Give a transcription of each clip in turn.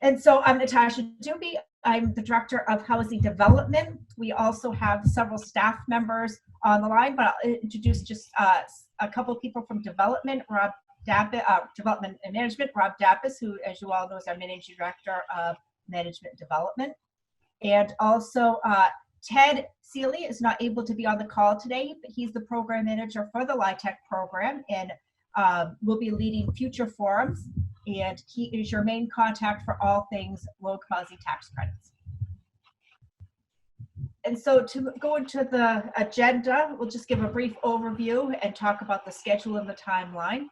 And so I'm Natasha Doobie. I'm the Director of Housing Development. We also have several staff members on the line, but I'll introduce just a couple of people from development. Rob Dappis, Development and Management, Rob Dappis, who, as you all know, is our Managing Director of Management Development. And also Ted Seeley is not able to be on the call today, but he's the Program Manager for the LIHTC program and will be leading future forums. And he is your main contact for all things low-income housing tax credits. And so to go into the agenda, we'll just give a brief overview and talk about the schedule and the timeline.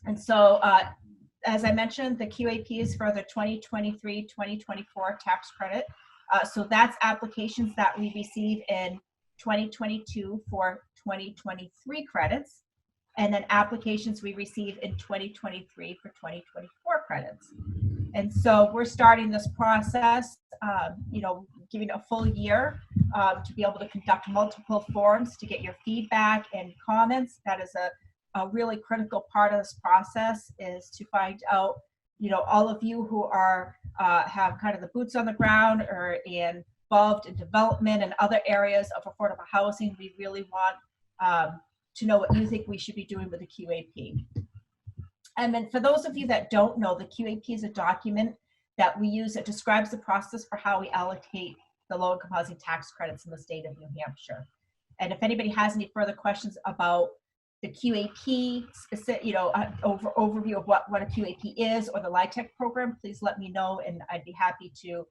And so, as I mentioned, the QAP is for the 2023-2024 tax credit. So that's applications that we receive in 2022 for 2023 credits, and then applications we receive in 2023 for 2024 credits. And so we're starting this process, giving a full year to be able to conduct multiple forums to get your feedback and comments. That is a really critical part of this process, is to find out, all of you who are have kind of the boots on the ground or involved in development and other areas of affordable housing. We really want to know what you think we should be doing with the QAP. And then for those of you that don't know, the QAP is a document that we use that describes the process for how we allocate the low-income housing tax credits in the state of New Hampshire. And if anybody has any further questions about the QAP, specific, overview of what a QAP is, or the LIHTC program, please let me know, and I'd be happy to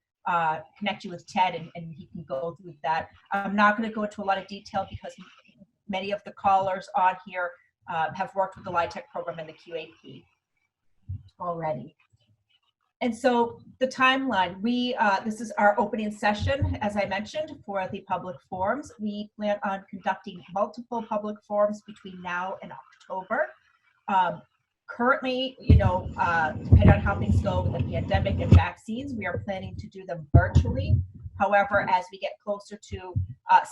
connect you with Ted, and he can go through that. I'm not going to go into a lot of detail because many of the callers on here have worked with the LIHTC program and the QAP already. And so the timeline, this is our opening session, as I mentioned, for the public forums. We plan on conducting multiple public forums between now and October. Currently, depending on how things go with the pandemic and vaccines, we are planning to do them virtually. However, as we get closer to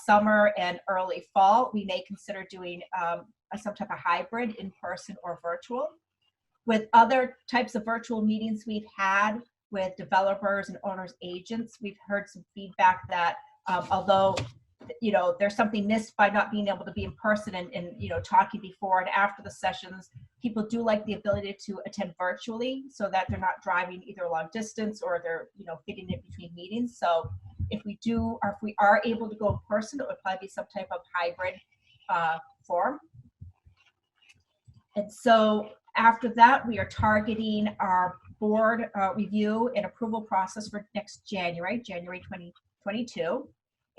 summer and early fall, we may consider doing some type of hybrid, in-person or virtual. With other types of virtual meetings we've had with developers and owners agents, we've heard some feedback that although there's something missed by not being able to be in person and talking before and after the sessions, people do like the ability to attend virtually so that they're not driving either a long distance or they're fitting in between meetings. So if we are able to go in person, it would probably be some type of hybrid form. And so after that, we are targeting our board review and approval process for next January 2022,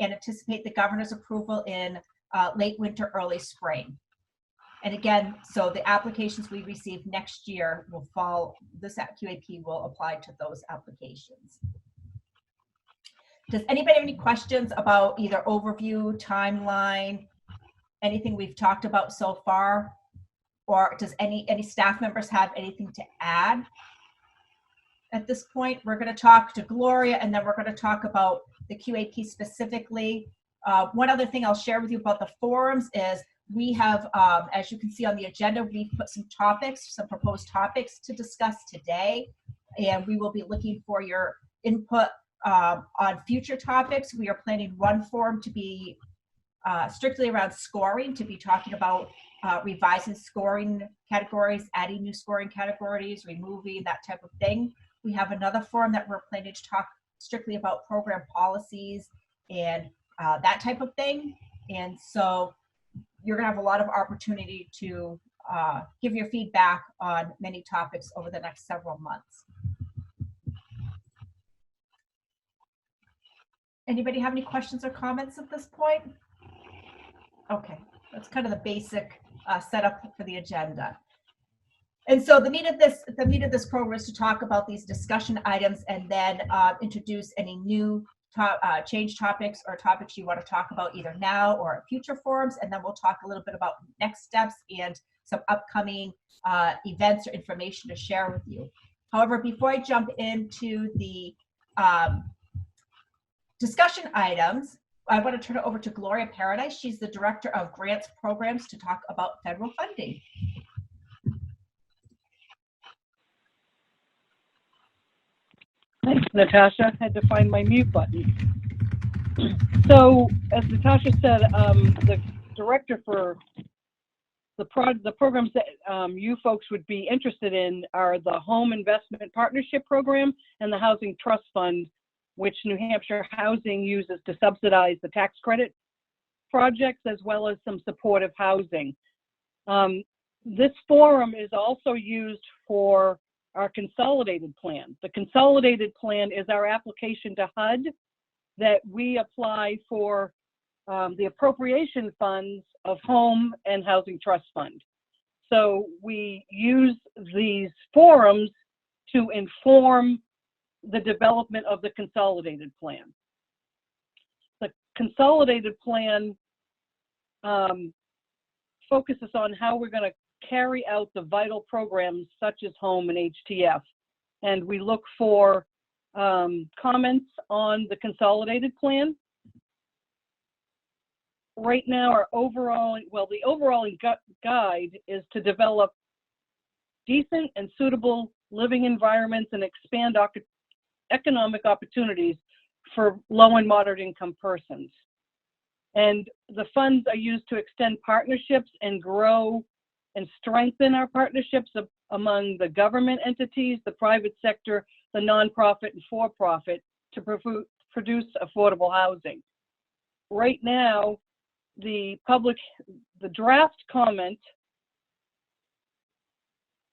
and anticipate the governor's approval in late winter, early spring. And again, so the applications we receive next year will fall, this QAP will apply to those applications. Does anybody have any questions about either overview, timeline, anything we've talked about so far? Or does any staff members have anything to add at this point? We're going to talk to Gloria, and then we're going to talk about the QAP specifically. One other thing I'll share with you about the forums is we have, as you can see on the agenda, we've put some proposed topics to discuss today, and we will be looking for your input on future topics. We are planning one forum to be strictly around scoring, to be talking about revising scoring categories, adding new scoring categories, removing that type of thing. We have another forum that we're planning to talk strictly about program policies and that type of thing. And so you're gonna have a lot of opportunity to give your feedback on many topics over the next several months. Anybody have any questions or comments at this point? Okay, that's kind of the basic setup for the agenda. And so the meat of this program is to talk about these discussion items and then introduce any new change topics or topics you want to talk about either now or at future forums, and then we'll talk a little bit about next steps and some upcoming events or information to share with you. However, before I jump into the discussion items, I want to turn it over to Gloria Paradise. She's the Director of Grants Programs, to talk about federal funding. Thanks, Natasha. I had to find my mute button. So, as Natasha said, the director for the programs that you folks would be interested in are the Home Investment Partnership Program and the Housing Trust Fund, which New Hampshire Housing uses to subsidize the tax credit projects as well as some supportive housing. This forum is also used for our consolidated plan. The consolidated plan is our application to HUD that we apply for the appropriation funds of Home and Housing Trust Fund. So we use these forums to inform the development of the consolidated plan. The consolidated plan focuses on how we're going to carry out the vital programs such as Home and HTF. And we look for comments on the consolidated plan. Right now, the overall guide is to develop decent and suitable living environments and expand economic opportunities for low and moderate income persons. And the funds are used to extend partnerships and grow and strengthen our partnerships among the government entities, the private sector, the nonprofit and for-profit to produce affordable housing. Right now, the draft comment,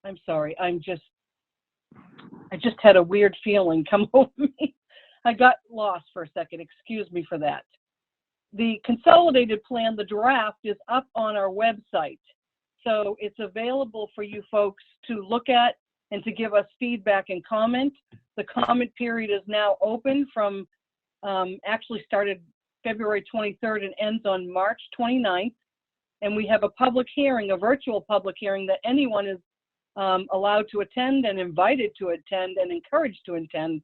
I'm sorry, I just had a weird feeling come over me. I got lost for a second, excuse me for that. The consolidated plan, the draft, is up on our website. So it's available for you folks to look at and to give us feedback and comment. The comment period is now open from, actually started February 23rd and ends on March 29th. And we have a public hearing, a virtual public hearing that anyone is allowed to attend and invited to attend and encouraged to attend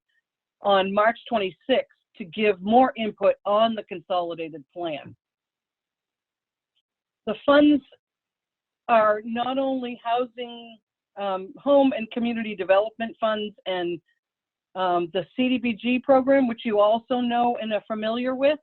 on March 26th to give more input on the consolidated plan. The funds are not only housing, home and community development funds and the CDBG program, which you also know and are familiar with.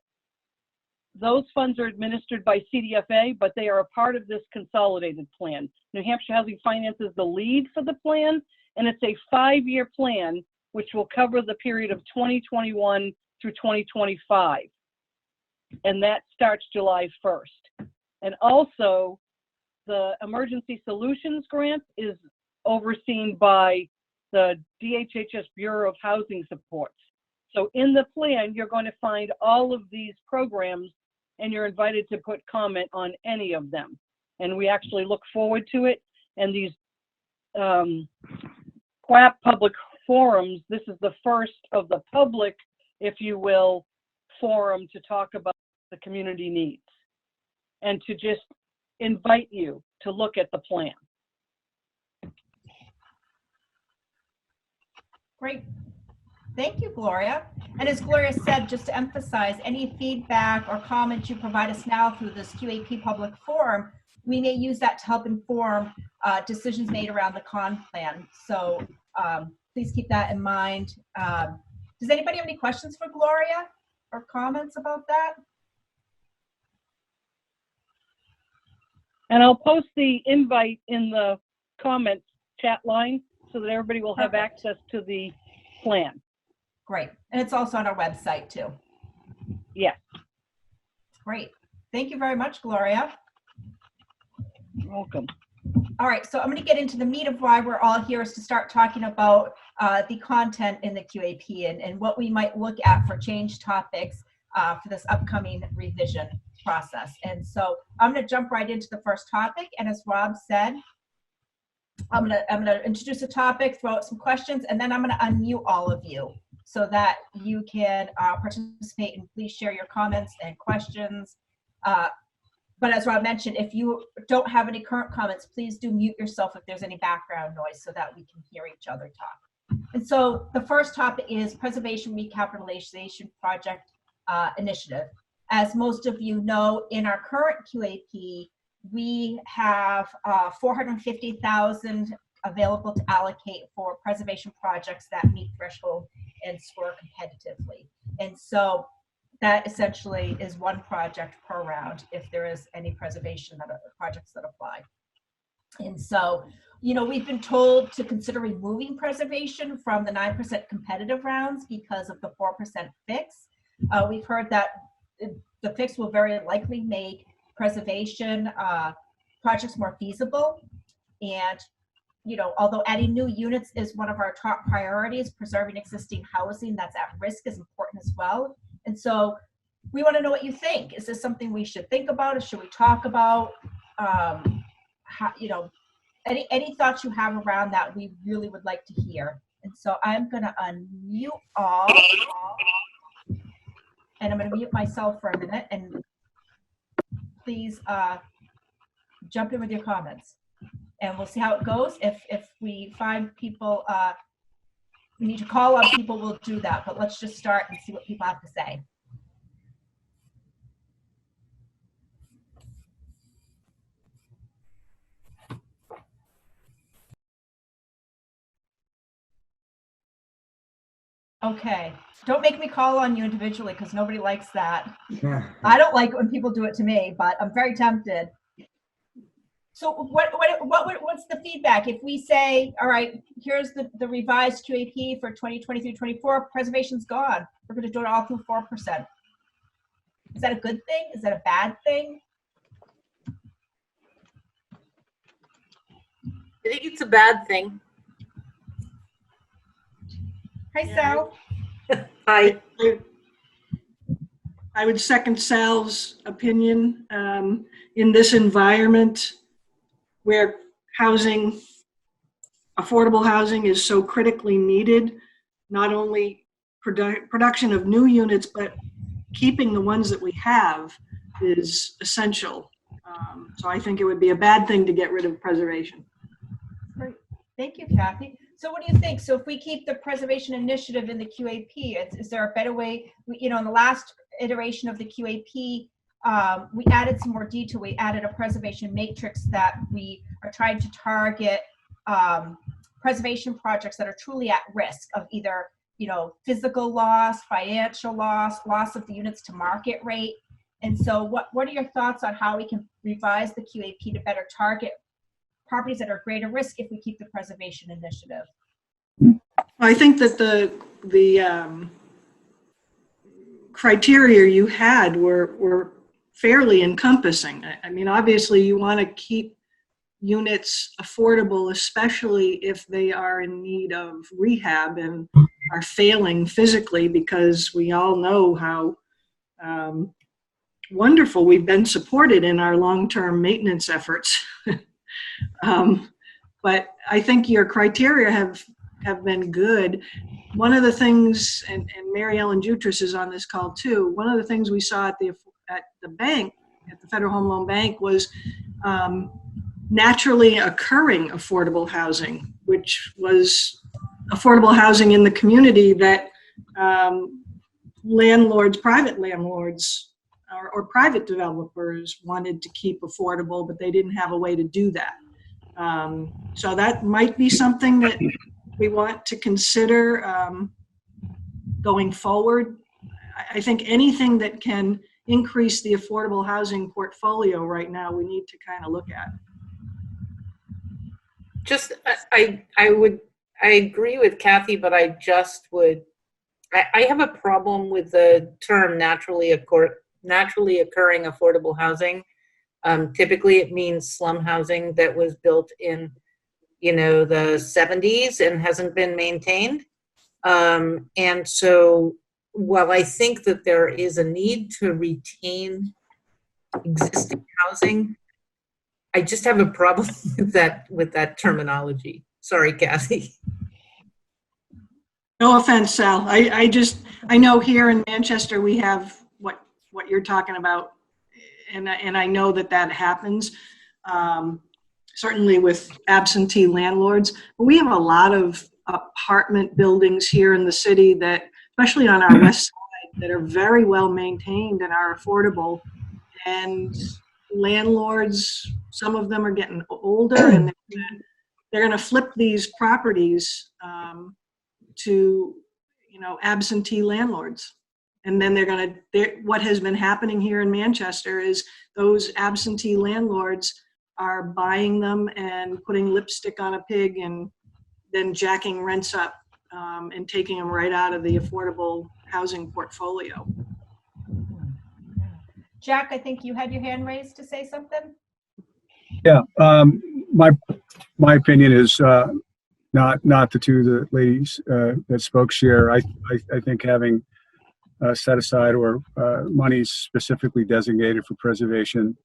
Those funds are administered by CDFA, but they are a part of this consolidated plan. New Hampshire Housing Finance is the lead for the plan, and it's a 5-year plan, which will cover the period of 2021 through 2025. And that starts July 1st. And also, the Emergency Solutions Grant is overseen by the DHHS Bureau of Housing Supports. So in the plan, you're going to find all of these programs and you're invited to put comment on any of them. And we actually look forward to it. And these QAP public forums, this is the first of the public, if you will, forum to talk about the community needs and to just invite you to look at the plan. Great. Thank you, Gloria. And as Gloria said, just to emphasize, any feedback or comments you provide us now through this QAP public forum, we may use that to help inform decisions made around the con plan. So please keep that in mind. Does anybody have any questions for Gloria or comments about that? And I'll post the invite in the comments chat line so that everybody will have access to the plan. Great. And it's also on our website too. Yeah. Great. Thank you very much, Gloria. You're welcome. All right, so I'm going to get into the meat of why we're all here is to start talking about the content in the QAP and what we might look at for change topics for this upcoming revision process. And so I'm going to jump right into the first topic. And as Rob said, I'm going to introduce a topic, throw out some questions, and then I'm going to unmute all of you so that you can participate and please share your comments and questions. But as Rob mentioned, if you don't have any current comments, please do mute yourself if there's any background noise so that we can hear each other talk. And so the first topic is Preservation Recapitalization Project Initiative. As most of you know, in our current QAP, we have $450,000 available to allocate for preservation projects that meet threshold and score competitively. And so that essentially is one project per round if there is any preservation projects that apply. And so, we've been told to consider removing preservation from the 9% competitive rounds because of the 4% fix. We've heard that the fix will very likely make preservation projects more feasible. And, although adding new units is one of our top priorities, preserving existing housing that's at risk is important as well. And so we want to know what you think. Is this something we should think about, or should we talk about? Any thoughts you have around that, we really would like to hear. And so I'm going to unmute all, and I'm going to mute myself for a minute, and please jump in with your comments, and we'll see how it goes. If we find people, we need to call on people, we'll do that, but let's just start and see what people have to say. Okay, don't make me call on you individually because nobody likes that. I don't like it when people do it to me, but I'm very tempted. So what's the feedback? If we say, all right, here's the revised QAP for 2023-24, preservation's gone. We're going to do it all through 4%. Is that a good thing? Is that a bad thing? I think it's a bad thing. Hi, Sal. Hi. I would second Sal's opinion. In this environment where housing, affordable housing is so critically needed, not only production of new units, but keeping the ones that we have is essential. So I think it would be a bad thing to get rid of preservation. Great. Thank you, Kathy. So what do you think? So if we keep the preservation initiative in the QAP, is there a better way? In the last iteration of the QAP, we added some more detail. We added a preservation matrix that we are trying to target preservation projects that are truly at risk of either, physical loss, financial loss of the units to market rate. And so what are your thoughts on how we can revise the QAP to better target properties that are greater risk if we keep the preservation initiative? I think that the criteria you had were fairly encompassing. I mean, obviously you want to keep units affordable, especially if they are in need of rehab and are failing physically, because we all know how wonderful we've been supported in our long-term maintenance efforts. But I think your criteria have been good. One of the things, and Mary Ellen Jutras is on this call too, one of the things we saw at the bank, at the Federal Home Loan Bank, was naturally occurring affordable housing, which was affordable housing in the community that private landlords or private developers wanted to keep affordable, but they didn't have a way to do that. So that might be something that we want to consider going forward. I think anything that can increase the affordable housing portfolio right now, we need to kind of look at. Just, I agree with Kathy, but I have a problem with the term naturally occurring affordable housing. Typically it means slum housing that was built in, the 70s and hasn't been maintained. And so while I think that there is a need to retain existing housing, I just have a problem with that terminology. Sorry, Kathy. No offense, Sal. I know here in Manchester we have what you're talking about, and I know that happens, certainly with absentee landlords. But we have a lot of apartment buildings here in the city that, especially on our west side, that are very well maintained and are affordable. And landlords, some of them are getting older, and they're going to flip these properties to, absentee landlords. And then what has been happening here in Manchester is those absentee landlords are buying them and putting lipstick on a pig and then jacking rents up and taking them right out of the affordable housing portfolio. Jack, I think you had your hand raised to say something. Yeah, my opinion is not the two ladies that spoke share. I think having set aside or monies specifically designated for preservation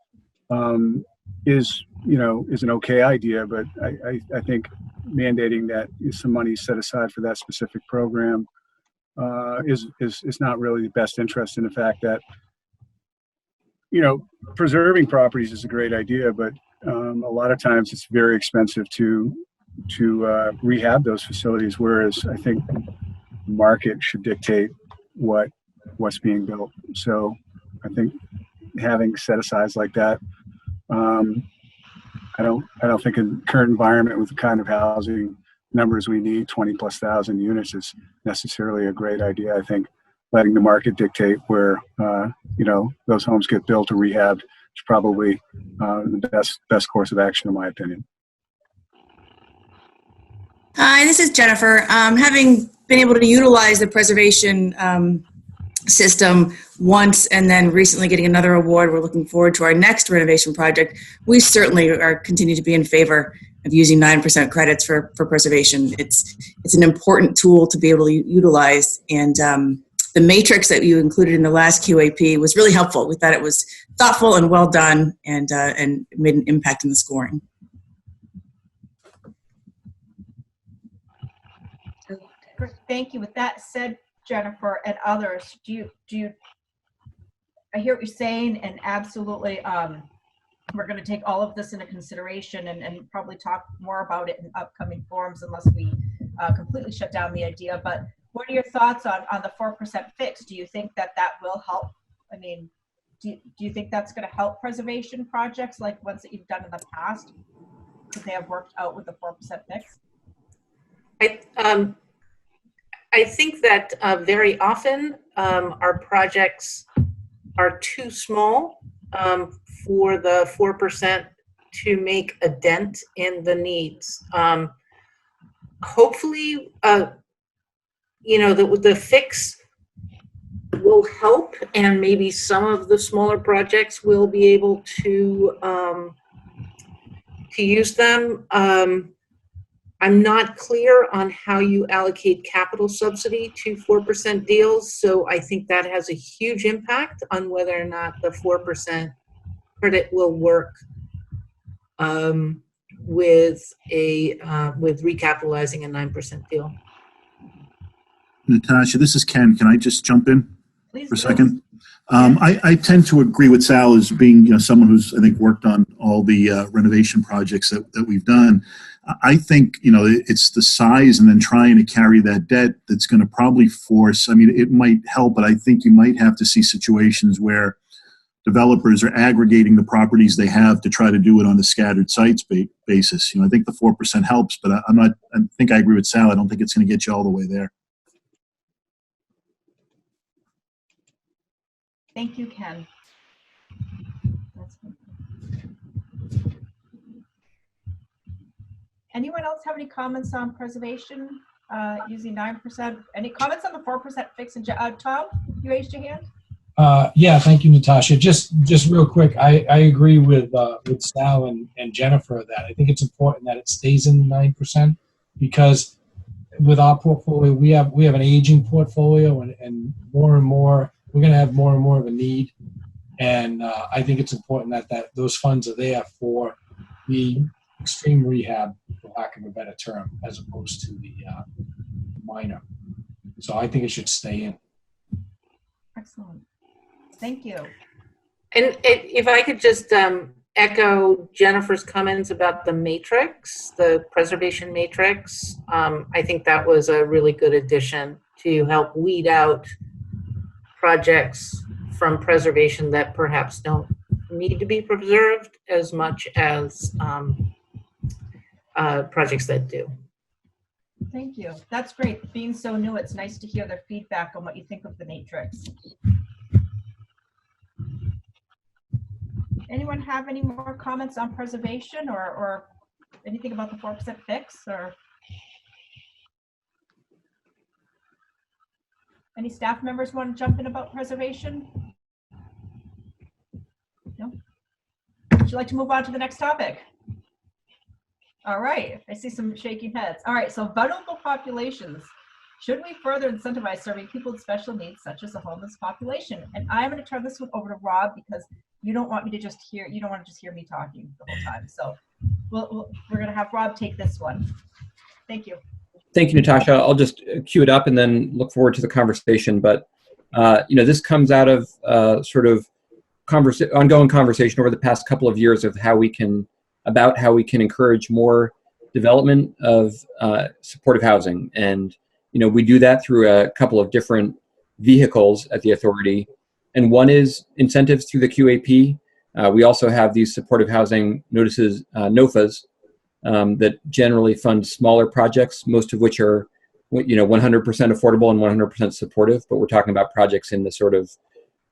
is an okay idea, but I think mandating that some money set aside for that specific program is not really the best interest in the fact that preserving properties is a great idea, but a lot of times it's very expensive to rehab those facilities, whereas I think the market should dictate what's being built. So I think having set asides like that, I don't think in the current environment with the kind of housing numbers we need, 20,000+ units, is necessarily a great idea. I think letting the market dictate where those homes get built or rehabbed is probably the best course of action, in my opinion. Hi, this is Jennifer. Having been able to utilize the preservation system once and then recently getting another award, we're looking forward to our next renovation project. We certainly continue to be in favor of using 9% credits for preservation. It's an important tool to be able to utilize, and the matrix that you included in the last QAP was really helpful. We thought it was thoughtful and well done, and made an impact in the scoring. Thank you. With that said, Jennifer and others, do you I hear what you're saying, and absolutely we're going to take all of this into consideration and probably talk more about it in upcoming forums unless we completely shut down the idea. But what are your thoughts on the 4% fix? Do you think that will help? I mean, do you think that's going to help preservation projects like ones that you've done in the past? Could they have worked out with the 4% fix? I think that very often our projects are too small for the 4% to make a dent in the needs. Hopefully, the fix will help, and maybe some of the smaller projects will be able to use them. I'm not clear on how you allocate capital subsidy to 4% deals, so I think that has a huge impact on whether or not the 4% credit will work with recapitalizing a 9% deal. Natasha, this is Ken. Can I just jump in Please for a do. second? I tend to agree with Sal as being someone who's, I think, worked on all the renovation projects that we've done. I think, it's the size and then trying to carry that debt that's going to probably force, it might help, but I think you might have to see situations where developers are aggregating the properties they have to try to do it on a scattered sites basis. I think the 4% helps, but I think I agree with Sal. I don't think it's going to get you all the way there. Thank you, Ken. Anyone else have any comments on preservation using 9%? Any comments on the 4% fix? And Tom, you raised your hand. Yeah, thank you, Natasha. Just real quick, I agree with Sal and Jennifer that I think it's important that it stays in 9%, because with our portfolio, we have an aging portfolio, and more and more we're going to have more and more of a need, and I think it's important that those funds are there for the extreme rehab, for lack of a better term, as opposed to the minor. So I think it should stay in. Excellent. Thank you. And if I could just echo Jennifer's comments about the matrix, the preservation matrix, I think that was a really good addition to help weed out projects from preservation that perhaps don't need to be preserved as much as projects that do. Thank you. That's great. Being so new, it's nice to hear their feedback on what you think of the matrix. Anyone have any more comments on preservation or anything about the 4% fix, or any staff members want to jump in about preservation? No? Would you like to move on to the next topic? All right, I see some shaking heads. All right, so vulnerable populations. Should we further incentivize serving people with special needs, such as the homeless population? And I'm going to turn this one over to Rob, because you don't want me to just hear, you don't want to just hear me talking the whole time. So we're going to have Rob take this one. Thank you. Thank you, Natasha. I'll just cue it up and then look forward to the conversation. But, this comes out of sort of ongoing conversation over the past couple of years of how we can encourage more development of supportive housing. And, we do that through a couple of different vehicles at the authority. And one is incentives through the QAP. We also have these supportive housing notices, NOFAs, that generally fund smaller projects, most of which are, 100% affordable and 100% supportive. But we're talking about projects in the sort of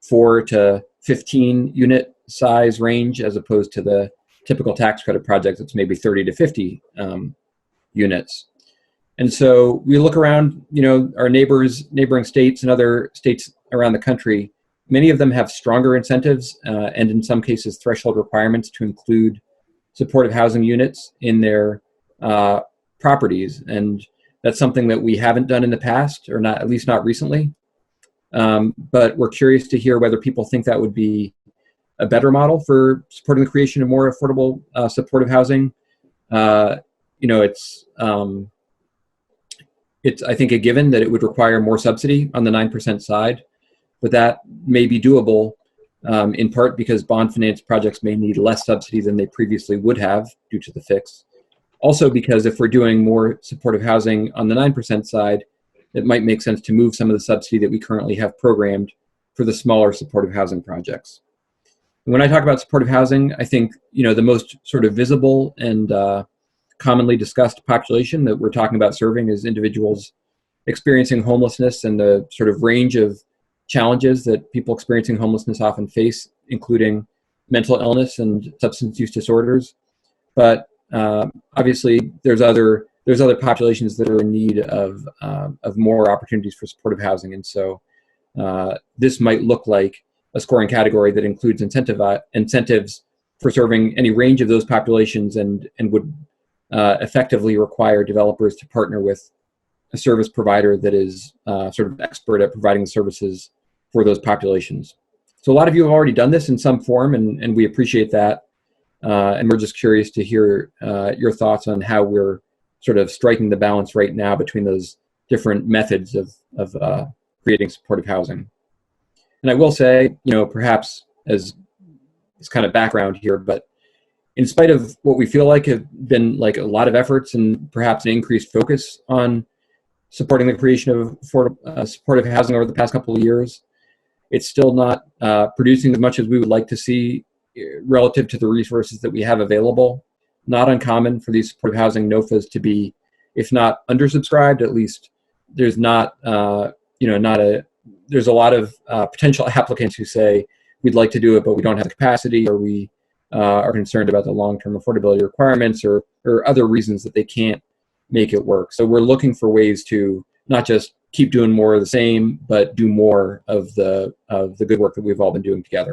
4 to 15 unit size range, as opposed to the typical tax credit project that's maybe 30 to 50 units. And so we look around, our neighboring states and other states around the country. Many of them have stronger incentives and in some cases threshold requirements to include supportive housing units in their properties. And that's something that we haven't done in the past, or not, at least not recently. But we're curious to hear whether people think that would be a better model for supporting the creation of more affordable supportive housing. It's I think a given that it would require more subsidy on the 9% side, but that may be doable in part because bond finance projects may need less subsidy than they previously would have due to the fix. Also because if we're doing more supportive housing on the 9% side, it might make sense to move some of the subsidy that we currently have programmed for the smaller supportive housing projects. And when I talk about supportive housing, I think, the most sort of visible and commonly discussed population that we're talking about serving is individuals experiencing homelessness and the sort of range of challenges that people experiencing homelessness often face, including mental illness and substance use disorders. But obviously, there's other populations that are in need of more opportunities for supportive housing, and so this might look like a scoring category that includes incentives for serving any range of those populations, and would effectively require developers to partner with a service provider that is sort of expert at providing the services for those populations. So a lot of you have already done this in some form, and we appreciate that. And we're just curious to hear your thoughts on how we're sort of striking the balance right now between those different methods of creating supportive housing. And I will say, perhaps as kind of background here, but in spite of what we feel like have been like a lot of efforts and perhaps an increased focus on supporting the creation of supportive housing over the past couple of years, it's still not producing as much as we would like to see relative to the resources that we have available. Not uncommon for these supportive housing NOFAs to be, if not undersubscribed, at least there's there's a lot of potential applicants who say we'd like to do it, but we don't have the capacity, or we are concerned about the long-term affordability requirements, or other reasons that they can't make it work. So we're looking for ways to not just keep doing more of the same, but do more of the good work that we've all been doing together.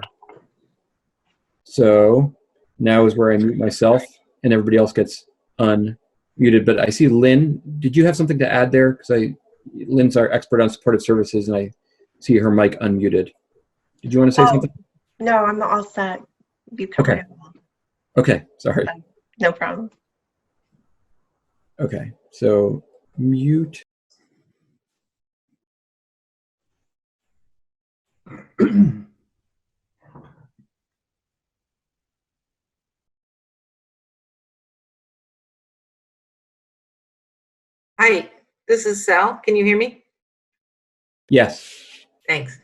So now is where I mute myself and everybody else gets unmuted. But I see Lynn. Did you have something to add there? Because Lynn's our expert on supportive services, and I see her mic unmuted. Did you want to say something? No, I'm all set. You covered it all. Okay, sorry. No problem. Okay, so mute. Hi, this is Sal. Can you hear me? Yes. Thanks.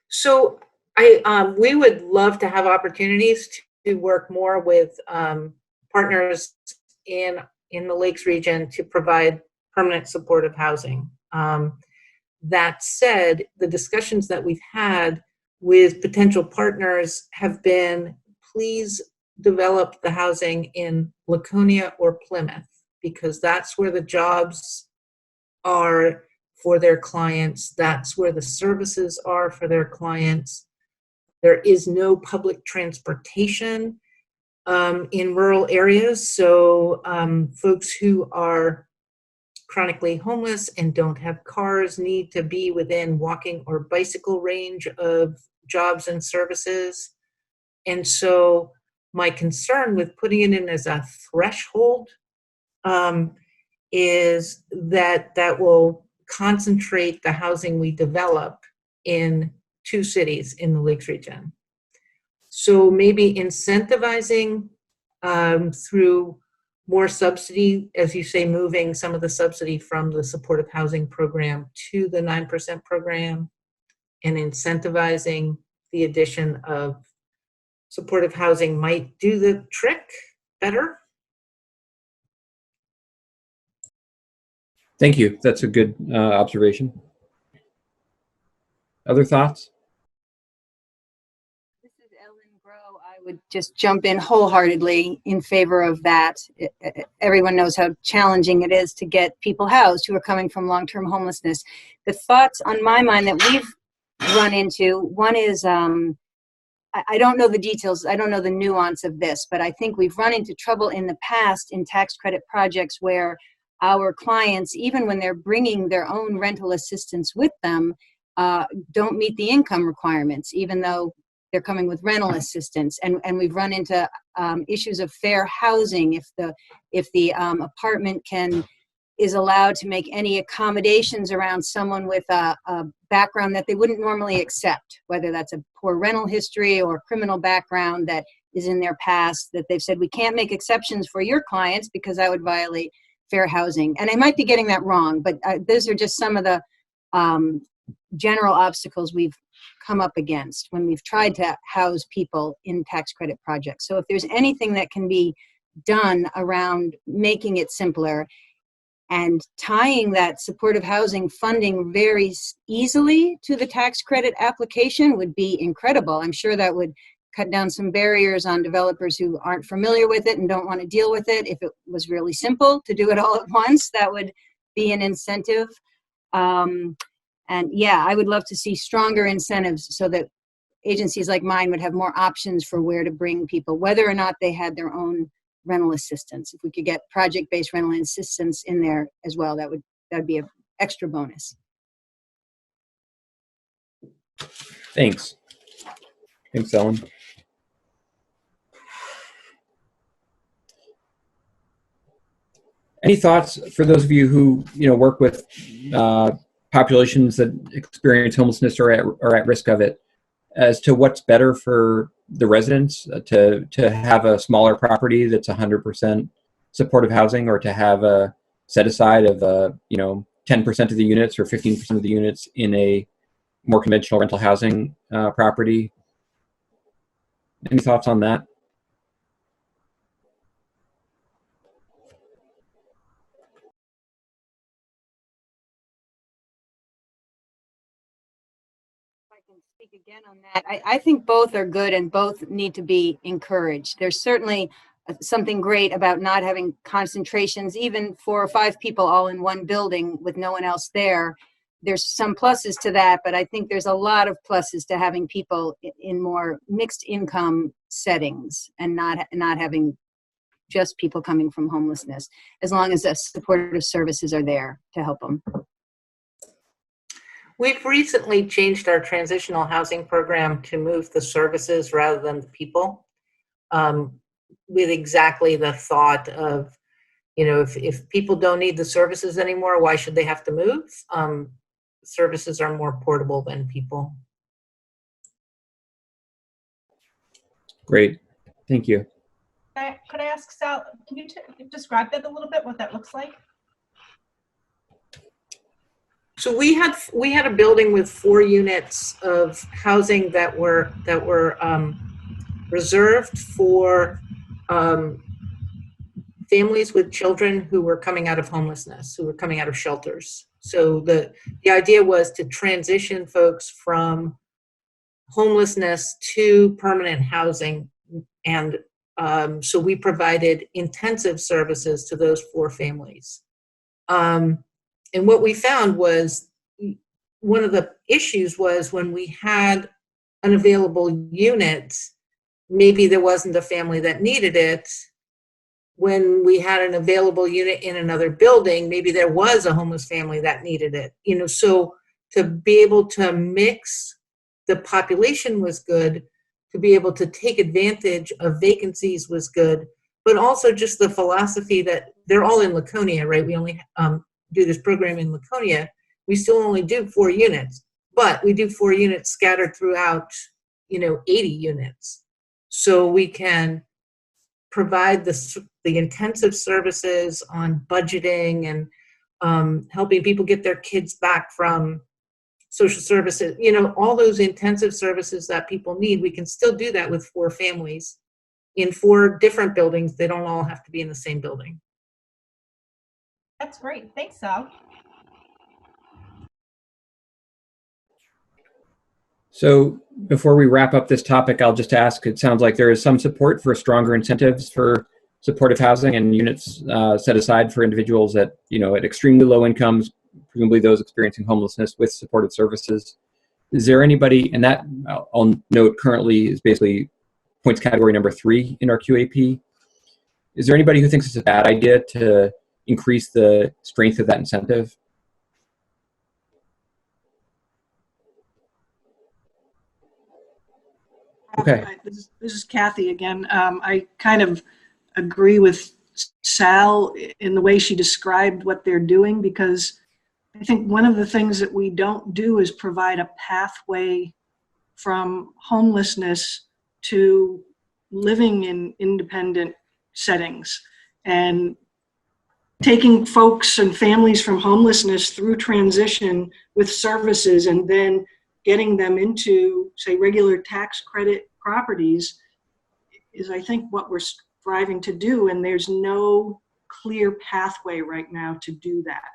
So we would love to have opportunities to work more with partners in in the Lakes region to provide permanent supportive housing. That said, the discussions that we've had with potential partners have been, please develop the housing in Laconia or Plymouth, because that's where the jobs are for their clients. That's where the services are for their clients. There is no public transportation in rural areas. So folks who are chronically homeless and don't have cars need to be within walking or bicycle range of jobs and services. And so my concern with putting it in as a threshold is that that will concentrate the housing we develop in 2 cities in the Lakes region. So maybe incentivizing through more subsidy, as you say, moving some of the subsidy from the supportive housing program to the 9% program, and incentivizing the addition of supportive housing might do the trick better. Thank you. That's a good observation. Other thoughts? This is Ellen Grow. I would just jump in wholeheartedly in favor of that. Everyone knows how challenging it is to get people housed who are coming from long-term homelessness. The thoughts on my mind that we've run into, one is, I don't know the details, I don't know the nuance of this, but I think we've run into trouble in the past in tax credit projects where our clients, even when they're bringing their own rental assistance with them, don't meet the income requirements, even though they're coming with rental assistance. And we've run into issues of fair housing. If the apartment is allowed to make any accommodations around someone with a background that they wouldn't normally accept, whether that's a poor rental history or criminal background that is in their past, that they've said, we can't make exceptions for your clients because that would violate fair housing. And I might be getting that wrong, but those are just some of the general obstacles we've come up against when we've tried to house people in tax credit projects. So if there's anything that can be done around making it simpler and tying that supportive housing funding very easily to the tax credit application would be incredible. I'm sure that would cut down some barriers on developers who aren't familiar with it and don't want to deal with it. If it was really simple to do it all at once, that would be an incentive. And yeah, I would love to see stronger incentives so that agencies like mine would have more options for where to bring people, whether or not they had their own rental assistance. If we could get project-based rental assistance in there as well, that would be an extra bonus. Thanks. Thanks, Ellen. Any thoughts for those of you who work with populations that experience homelessness or are at risk of it, as to what's better for the residents, to have a smaller property that's 100% supportive housing, or to have a set aside of 10% of the units or 15% of the units in a more conventional rental housing property? Any thoughts on that? Speak again on that. I think both are good and both need to be encouraged. There's certainly something great about not having concentrations, even 4 or 5 people all in one building with no one else there. There's some pluses to that, but I think there's a lot of pluses to having people in more mixed income settings and not having just people coming from homelessness, as long as the supportive services are there to help them. We've recently changed our transitional housing program to move the services rather than the people, with exactly the thought of, if people don't need the services anymore, why should they have to move? Services are more portable than people. Great. Thank you. Could I ask Sal, can you describe that a little bit, what that looks like? So we had a building with 4 units of housing that were reserved for families with children who were coming out of homelessness, who were coming out of shelters. So the idea was to transition folks from homelessness to permanent housing. And so we provided intensive services to those 4 families. And what we found was one of the issues was when we had an available unit, maybe there wasn't a family that needed it. When we had an available unit in another building, maybe there was a homeless family that needed it. You know, so to be able to mix the population was good, to be able to take advantage of vacancies was good, but also just the philosophy that they're all in Laconia, right? We only do this program in Laconia. We still only do 4 units, but we do 4 units scattered throughout, 80 units. So we can provide the intensive services on budgeting and helping people get their kids back from social services, all those intensive services that people need. We can still do that with 4 families in 4 different buildings. They don't all have to be in the same building. That's great. Thanks, Sal. So before we wrap up this topic, I'll just ask, it sounds like there is some support for stronger incentives for supportive housing and units set aside for individuals at extremely low incomes, presumably those experiencing homelessness with supportive services. Is there anybody, and that I'll note currently is basically points category number 3 in our QAP. Is there anybody who thinks it's a bad idea to increase the strength of that incentive? Okay. This is Kathy again. I kind of agree with Sal in the way she described what they're doing, because I think one of the things that we don't do is provide a pathway from homelessness to living in independent settings, and taking folks and families from homelessness through transition with services and then getting them into, say, regular tax credit properties is, I think, what we're striving to do. And there's no clear pathway right now to do that.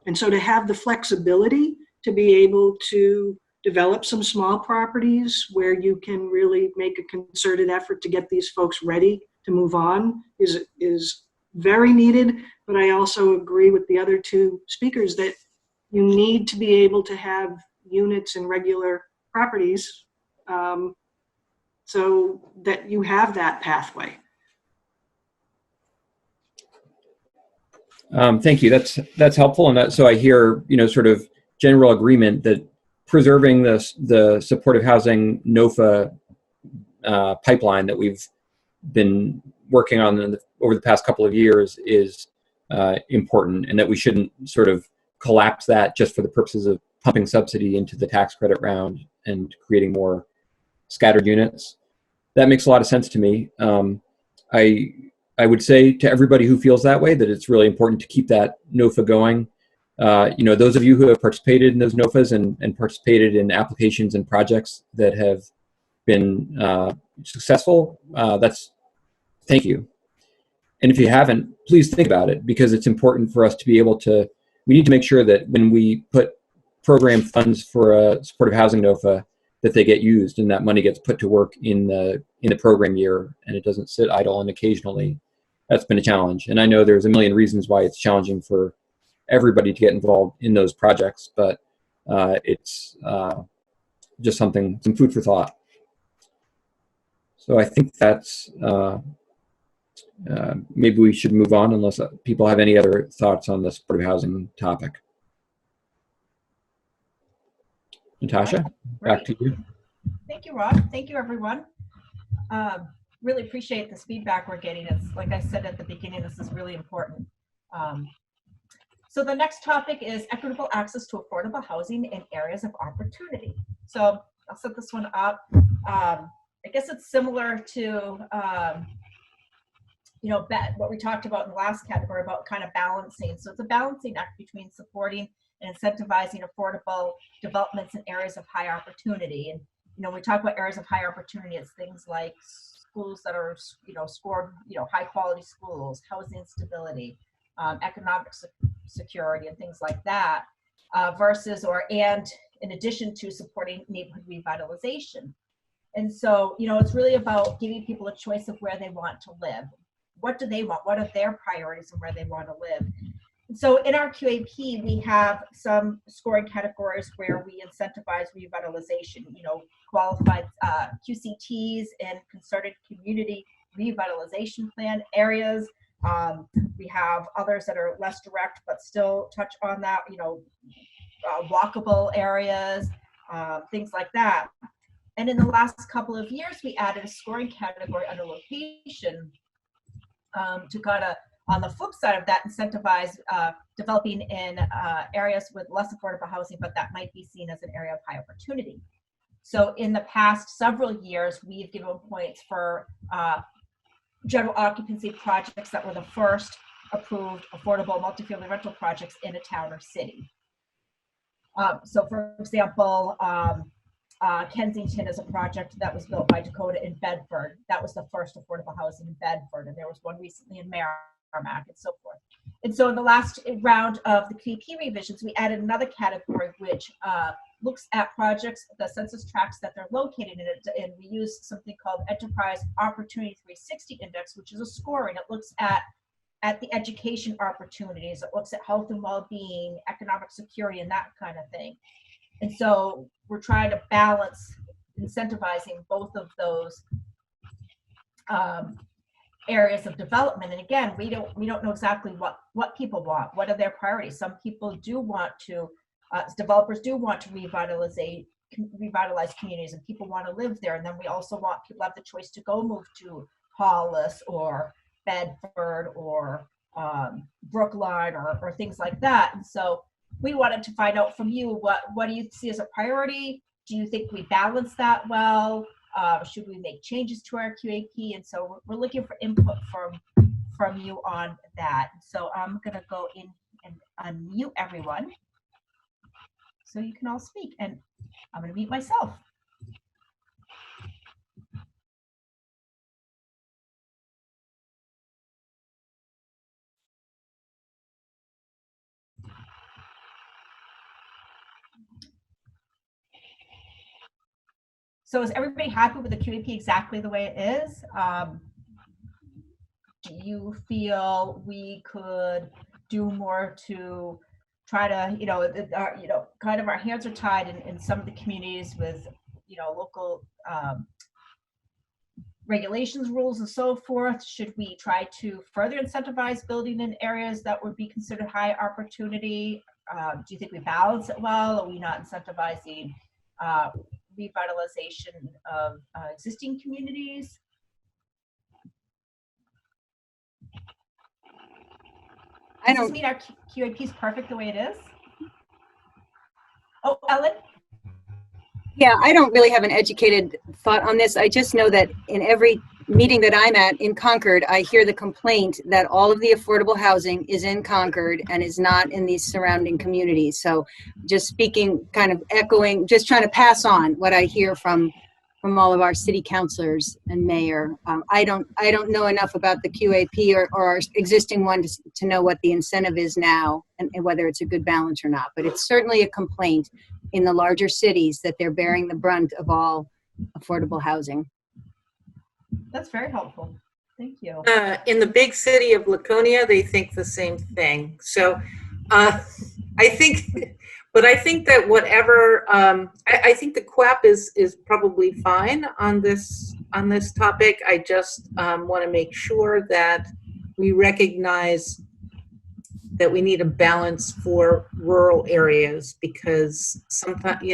And so to have the flexibility to be able to develop some small properties where you can really make a concerted effort to get these folks ready to move on is very needed. But I also agree with the other 2 speakers that you need to be able to have units in regular properties so that you have that pathway. Thank you. That's helpful, and so I hear sort of general agreement that preserving the supportive housing NOFA pipeline that we've been working on over the past couple of years is important, and that we shouldn't sort of collapse that just for the purposes of pumping subsidy into the tax credit round and creating more scattered units. That makes a lot of sense to me. I would say to everybody who feels that way that it's really important to keep that NOFA going. Those of you who have participated in those NOFAs and participated in applications and projects that have been successful, thank you. And if you haven't, please think about it, because it's important for us to be able to, we need to make sure that when we put program funds for a supportive housing NOFA, that they get used and that money gets put to work in the program year and it doesn't sit idle. And occasionally that's been a challenge. And I know there's a million reasons why it's challenging for everybody to get involved in those projects, but it's just some food for thought. So I think that's, maybe we should move on unless people have any other thoughts on the supportive housing topic. Natasha, back to you. Thank you, Rob. Thank you, everyone. Really appreciate this feedback we're getting. It's like I said at the beginning, this is really important. So the next topic is equitable access to affordable housing in areas of opportunity. So I'll set this one up. I guess it's similar to what we talked about in the last category about kind of balancing. So it's a balancing act between supporting and incentivizing affordable developments in areas of high opportunity. And when we talk about areas of high opportunity, it's things like schools that are, scored, high quality schools, housing stability, economic security, and things like that, and in addition to supporting neighborhood revitalization. And so, it's really about giving people a choice of where they want to live. What do they want? What are their priorities and where they want to live? And so in our QAP, we have some scoring categories where we incentivize revitalization, qualified QCTs and concerted community revitalization plan areas. We have others that are less direct, but still touch on that, walkable areas, things like that. And in the last couple of years, we added a scoring category under location to kind of, on the flip side of that, incentivize developing in areas with less affordable housing, but that might be seen as an area of high opportunity. So in the past several years, we've given points for general occupancy projects that were the first approved affordable multifamily rental projects in a town or city. So for example, Kensington is a project that was built by Dakota in Bedford. That was the first affordable housing in Bedford, and there was one recently in Merrimack and so forth. And so in the last round of the QAP revisions, we added another category which looks at projects, the census tracts that they're located in, and we use something called Enterprise Opportunity 360 Index, which is a scoring. It looks at the education opportunities, it looks at health and well-being, economic security, and that kind of thing. And so we're trying to balance incentivizing both of those areas of development. And again, we don't know exactly what people want. What are their priorities? Some people do want to, developers do want to revitalize communities, and people want to live there. And then we also want people to have the choice to go move to Hollis or Bedford or Brookline or things like that. And so we wanted to find out from you, what do you see as a priority? Do you think we balance that well? Should we make changes to our QAP? And so we're looking for input from you on that. So I'm gonna go in and unmute everyone so you can all speak, and I'm gonna mute myself. So is everybody happy with the QAP exactly the way it is? Do you feel we could do more to try to, kind of our hands are tied in some of the communities with, local regulations, rules, and so forth? Should we try to further incentivize building in areas that would be considered high opportunity? Do you think we balance it well? Are we not incentivizing revitalization of existing communities? Does this mean our QAP is perfect the way it is? Oh, Ellen? Yeah, I don't really have an educated thought on this. I just know that in every meeting that I'm at in Concord, I hear the complaint that all of the affordable housing is in Concord and is not in these surrounding communities. So just speaking, kind of echoing, just trying to pass on what I hear from all of our city councilors and mayor. I don't know enough about the QAP or our existing one to know what the incentive is now and whether it's a good balance or not. But it's certainly a complaint in the larger cities that they're bearing the brunt of all affordable housing. That's very helpful. Thank you. In the big city of Laconia, they think the same thing. So I think that whatever, I think the QAP is probably fine on this topic. I just want to make sure that we recognize that we need a balance for rural areas, because sometimes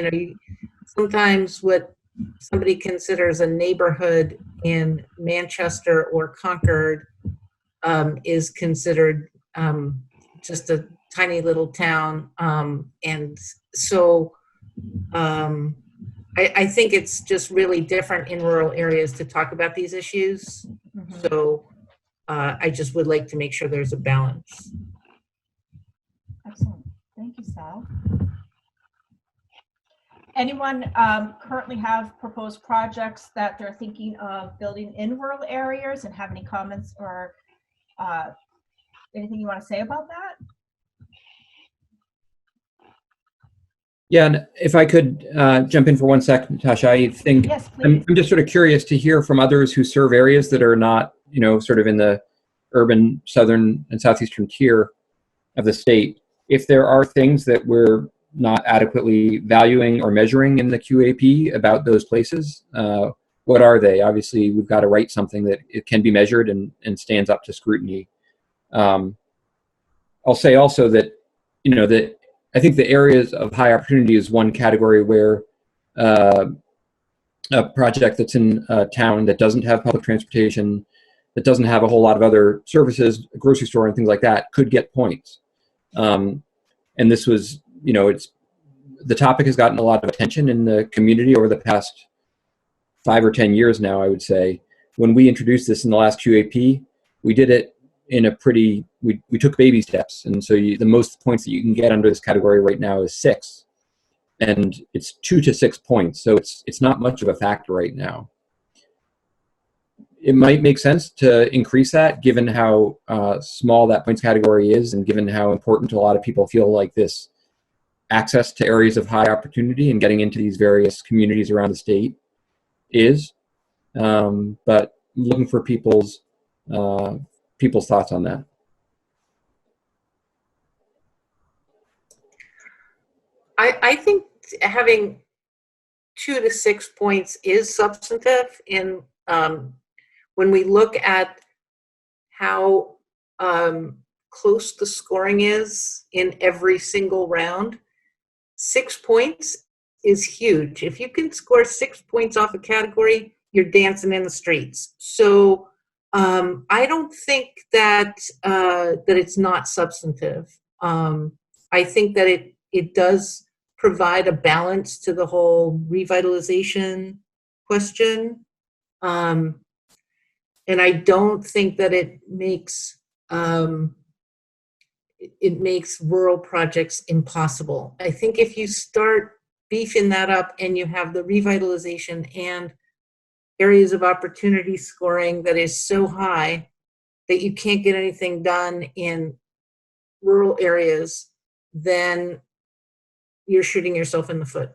what somebody considers a neighborhood in Manchester or Concord is considered just a tiny little town. And so I think it's just really different in rural areas to talk about these issues. Mm-hmm. So I just would like to make sure there's a balance. Excellent. Thank you, Sal. Anyone currently have proposed projects that they're thinking of building in rural areas, and have any comments or anything you want to say about that? Yeah, and if I could jump in for 1 sec, Natasha, I think Yes, please. I'm just sort of curious to hear from others who serve areas that are not, sort of in the urban southern and southeastern tier of the state. If there are things that we're not adequately valuing or measuring in the QAP about those places, what are they? Obviously, we've got to write something that it can be measured and stands up to scrutiny. I'll say also that, that I think the areas of high opportunity is one category where a project that's in a town that doesn't have public transportation, that doesn't have a whole lot of other services, a grocery store and things like that, could get points. And this was, the topic has gotten a lot of attention in the community over the past 5 or 10 years now, I would say. When we introduced this in the last QAP, we did it in a pretty, we took baby steps. And so the most points that you can get under this category right now is 6. And it's 2 to 6 points. So it's not much of a factor right now. It might make sense to increase that given how small that points category is, and given how important a lot of people feel like this access to areas of high opportunity and getting into these various communities around the state is. But looking for people's thoughts on that. I think having 2 to 6 points is substantive in when we look at how close the scoring is in every single round. 6 points is huge. If you can score 6 points off a category, you're dancing in the streets. So I don't think that it's not substantive. I think that it does provide a balance to the whole revitalization question. And I don't think that it makes rural projects impossible. I think if you start beefing that up and you have the revitalization and areas of opportunity scoring that is so high that you can't get anything done in rural areas, then you're shooting yourself in the foot.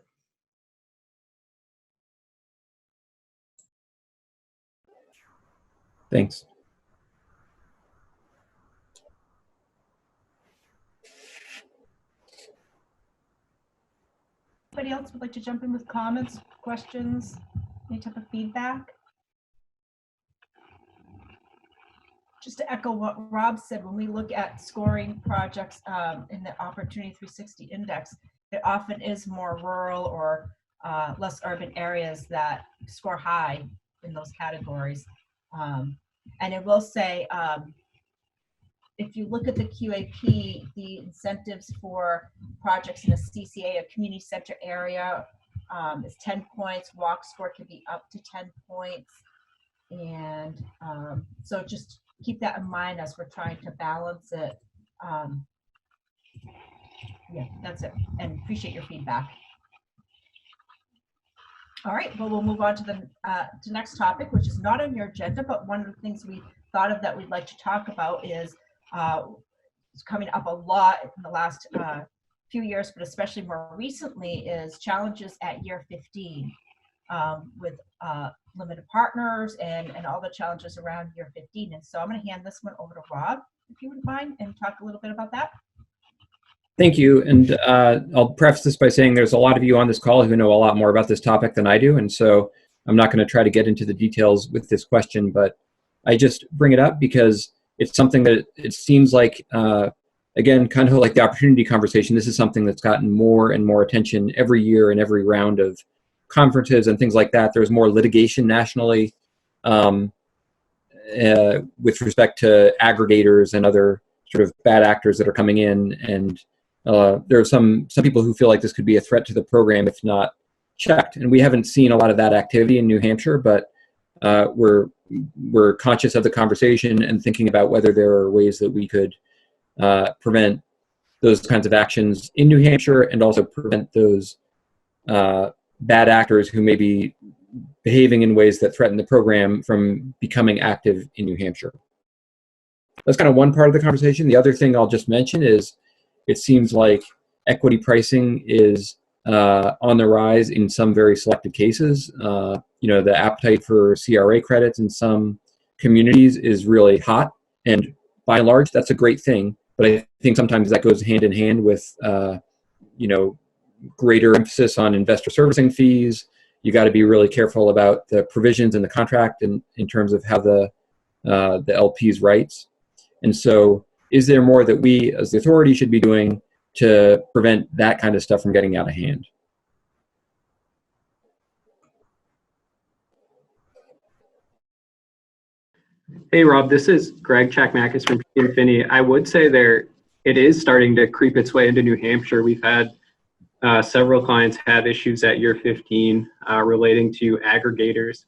Thanks. Anybody else would like to jump in with comments, questions, any type of feedback? Just to echo what Rob said, when we look at scoring projects in the Opportunity 360 Index, it often is more rural or less urban areas that score high in those categories. And I will say, if you look at the QAP, the incentives for projects in a CCA, a community center area, is 10 points. Walk score can be up to 10 points. And so just keep that in mind as we're trying to balance it. Yeah, that's it. And appreciate your feedback. All right, well, we'll move on to the next topic, which is not on your agenda, but one of the things we thought of that we'd like to talk about is it's coming up a lot in the last few years, but especially more recently, is challenges at year 15 with limited partners and all the challenges around year 15. And so I'm going to hand this one over to Rob, if you wouldn't mind, and talk a little bit about that. Thank you. And I'll preface this by saying there's a lot of you on this call who know a lot more about this topic than I do. And so I'm not going to try to get into the details with this question, but I just bring it up because it's something that it seems like, again, kind of like the opportunity conversation, this is something that's gotten more and more attention every year in every round of conferences and things like that. There's more litigation nationally with respect to aggregators and other sort of bad actors that are coming in. And there are some people who feel like this could be a threat to the program if not checked. And we haven't seen a lot of that activity in New Hampshire, but we're conscious of the conversation and thinking about whether there are ways that we could prevent those kinds of actions in New Hampshire and also prevent those bad actors who may be behaving in ways that threaten the program from becoming active in New Hampshire. That's kind of one part of the conversation. The other thing I'll just mention is it seems like equity pricing is on the rise in some very selected cases. The appetite for CRA credits in some communities is really hot, and by and large, that's a great thing. But I think sometimes that goes hand in hand with, greater emphasis on investor servicing fees. You got to be really careful about the provisions in the contract in terms of how the LP's rights. And so, is there more that we, as the authority, should be doing to prevent that kind of stuff from getting out of hand? Hey, Rob, this is Greg Chakmakis from Infinity. I would say it is starting to creep its way into New Hampshire. We've had several clients have issues at year 15 relating to aggregators,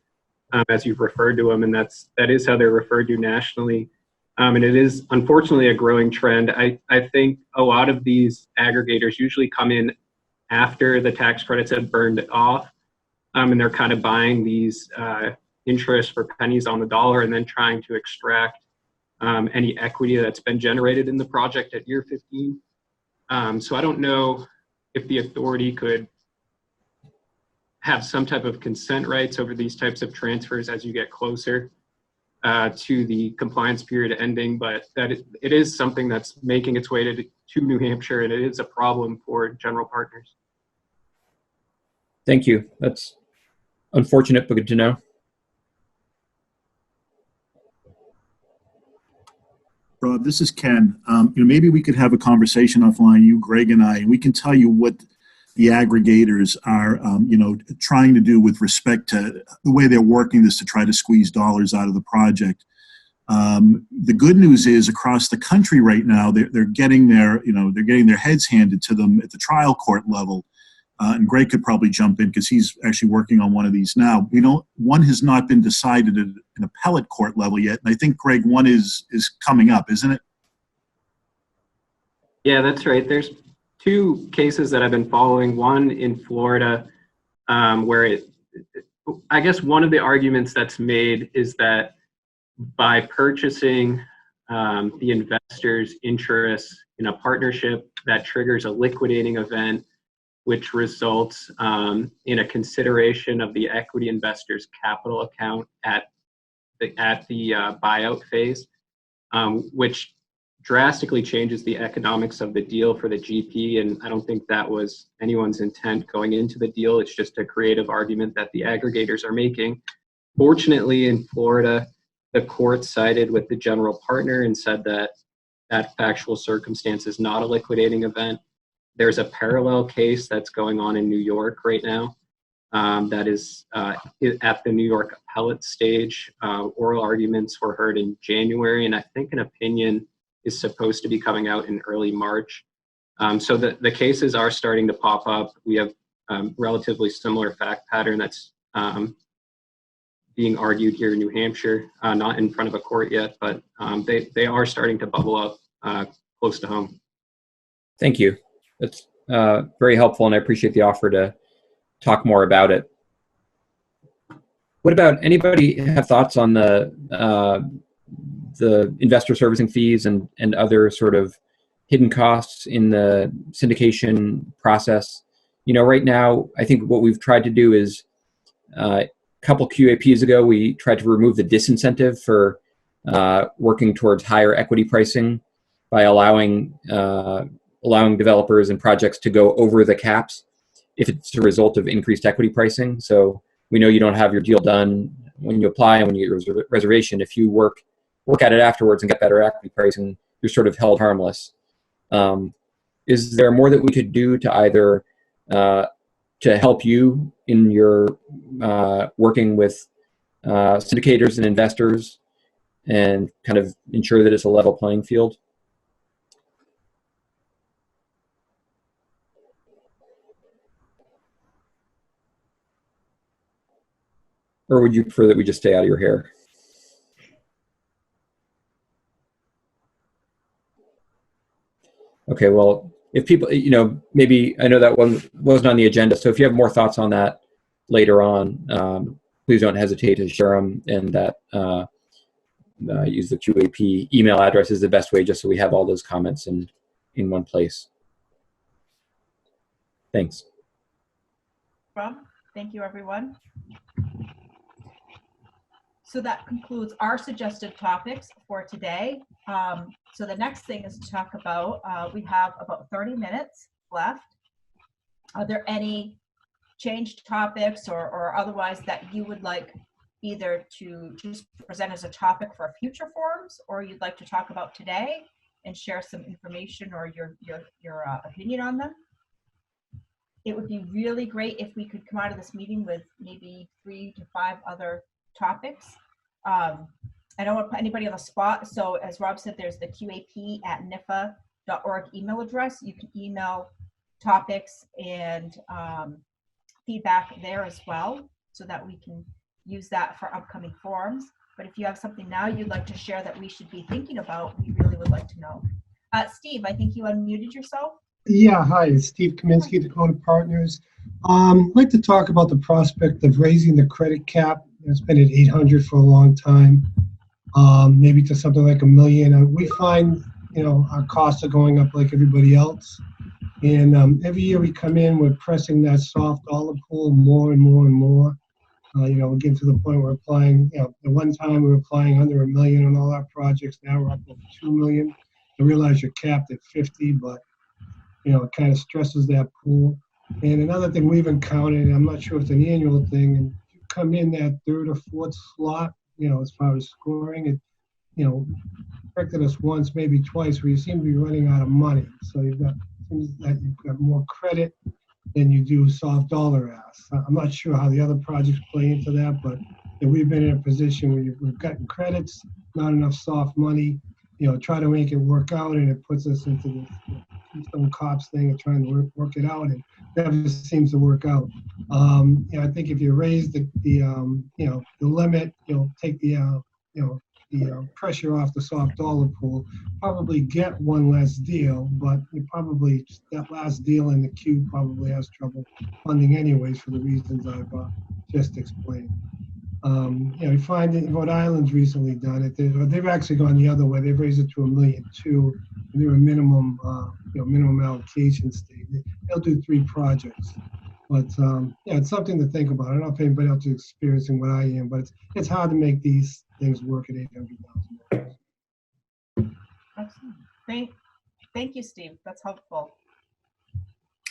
as you've referred to them, and that is how they're referred to nationally. And it is unfortunately a growing trend. I think a lot of these aggregators usually come in after the tax credits have burned off, and they're kind of buying these interest for pennies on the dollar and then trying to extract any equity that's been generated in the project at year 15. So I don't know if the authority could have some type of consent rights over these types of transfers as you get closer to the compliance period ending, but that it is something that's making its way to New Hampshire, and it is a problem for general partners. Thank you. That's unfortunate, but good to know. Rob, this is Ken. Maybe we could have a conversation offline, you, Greg, and I, and we can tell you what the aggregators are, trying to do with respect to the way they're working this to try to squeeze dollars out of the project. The good news is across the country right now, they're getting their heads handed to them at the trial court level. And Greg could probably jump in because he's actually working on one of these now. One has not been decided at an appellate court level yet, and I think, Greg, one is coming up, isn't it? Yeah, that's right. There's two cases that I've been following. One in Florida, where I guess one of the arguments that's made is that by purchasing the investor's interest in a partnership, that triggers a liquidating event, which results in a consideration of the equity investor's capital account at the buyout phase, which drastically changes the economics of the deal for the GP. And I don't think that was anyone's intent going into the deal. It's just a creative argument that the aggregators are making. Fortunately, in Florida, the court sided with the general partner and said that that factual circumstance is not a liquidating event. There's a parallel case that's going on in New York right now that is at the New York appellate stage. Oral arguments were heard in January, and I think an opinion is supposed to be coming out in early March. So the cases are starting to pop up. We have relatively similar fact pattern that's being argued here in New Hampshire, not in front of a court yet, but they are starting to bubble up close to home. Thank you. That's very helpful, and I appreciate the offer to talk more about it. What about anybody have thoughts on the investor servicing fees and other sort of hidden costs in the syndication process? Right now, I think what we've tried to do is a couple QAPs ago, we tried to remove the disincentive for working towards higher equity pricing by allowing developers and projects to go over the caps if it's a result of increased equity pricing. So we know you don't have your deal done when you apply and when you get your reservation. If you work at it afterwards and get better equity pricing, you're sort of held harmless. Is there more that we could do to either to help you in your working with syndicators and investors and kind of ensure that it's a level playing field? Or would you prefer that we just stay out of your hair? Okay, well, if people, maybe, I know that one wasn't on the agenda, so if you have more thoughts on that later on, please don't hesitate to share them, and that use the QAP email address is the best way, just so we have all those comments in one place. Thanks. Rob, thank you, everyone. So that concludes our suggested topics for today. So the next thing is to talk about, we have about 30 minutes left. Are there any changed topics or otherwise that you would like either to just present as a topic for future forums, or you'd like to talk about today and share some information or your opinion on them? It would be really great if we could come out of this meeting with maybe 3 to 5 other topics. I don't want to put anybody on the spot. So as Rob said, there's the QAP@NIFA.org email address. You can email topics and feedback there as well, so that we can use that for upcoming forums. But if you have something now you'd like to share that we should be thinking about, we really would like to know. Steve, I think you unmuted yourself. Yeah, hi, it's Steve Kaminsky, Dakota Partners. I'd like to talk about the prospect of raising the credit cap. It's been at 800 for a long time, maybe to something like $1 million. We find, our costs are going up like everybody else. And every year we come in, we're pressing that soft dollar pool more and more and more. We're getting to the point where we're applying, at one time we were applying under $1 million on all our projects. Now we're up over $2 million. I realize you're capped at 50, but it kind of stresses that pool. And another thing we've encountered, and I'm not sure if it's an annual thing, and you come in that 3rd or 4th slot, as far as scoring, it, affected us once, maybe twice, where you seem to be running out of money. So you've got more credit than you do soft dollar asks. I'm not sure how the other projects play into that, but we've been in a position where we've gotten credits, not enough soft money, try to make it work out, and it puts us into this Keystone Cops thing of trying to work it out, and that just seems to work out. I think if you raise the limit, take the pressure off the soft dollar pool, probably get one less deal, but that last deal in the queue probably has trouble funding anyways for the reasons I've just explained. You find that Rhode Island's recently done it. They've actually gone the other way. They've raised it to $1.2 million. They're a minimum allocation state. They'll do 3 projects. But it's something to think about. I don't know if anybody else is experiencing what I am, but it's hard to make these things work at $800,000. Excellent. Thank you, Steve. That's helpful.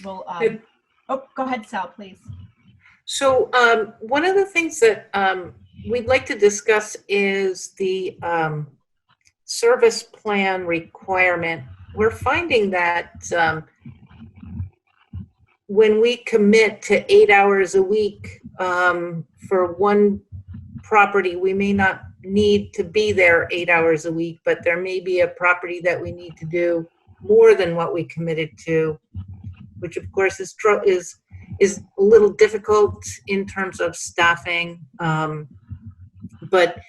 Well, go ahead, Sal, please. So one of the things that we'd like to discuss is the service plan requirement. We're finding that when we commit to 8 hours a week for one property, we may not need to be there 8 hours a week, but there may be a property that we need to do more than what we committed to, which of course is a little difficult in terms of staffing. But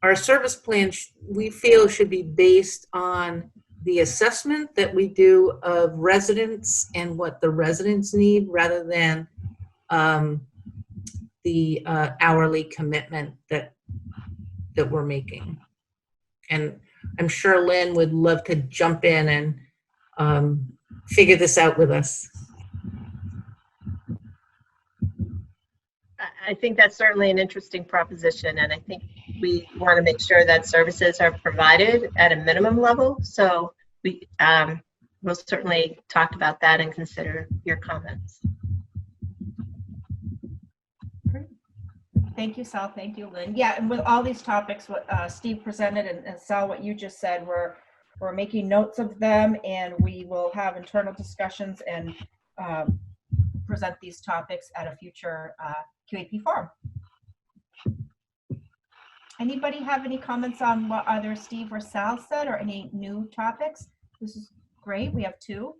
our service plan, we feel, should be based on the assessment that we do of residents and what the residents need, rather than the hourly commitment that we're making. And I'm sure Lynn would love to jump in and figure this out with us. I think that's certainly an interesting proposition, and I think we want to make sure that services are provided at a minimum level. So we'll certainly talk about that and consider your comments. Great. Thank you, Sal. Thank you, Lynn. Yeah, and with all these topics, what Steve presented and Sal, what you just said, we're making notes of them, and we will have internal discussions and present these topics at a future QAP forum. Anybody have any comments on what either Steve or Sal said, or any new topics? This is great. We have 2.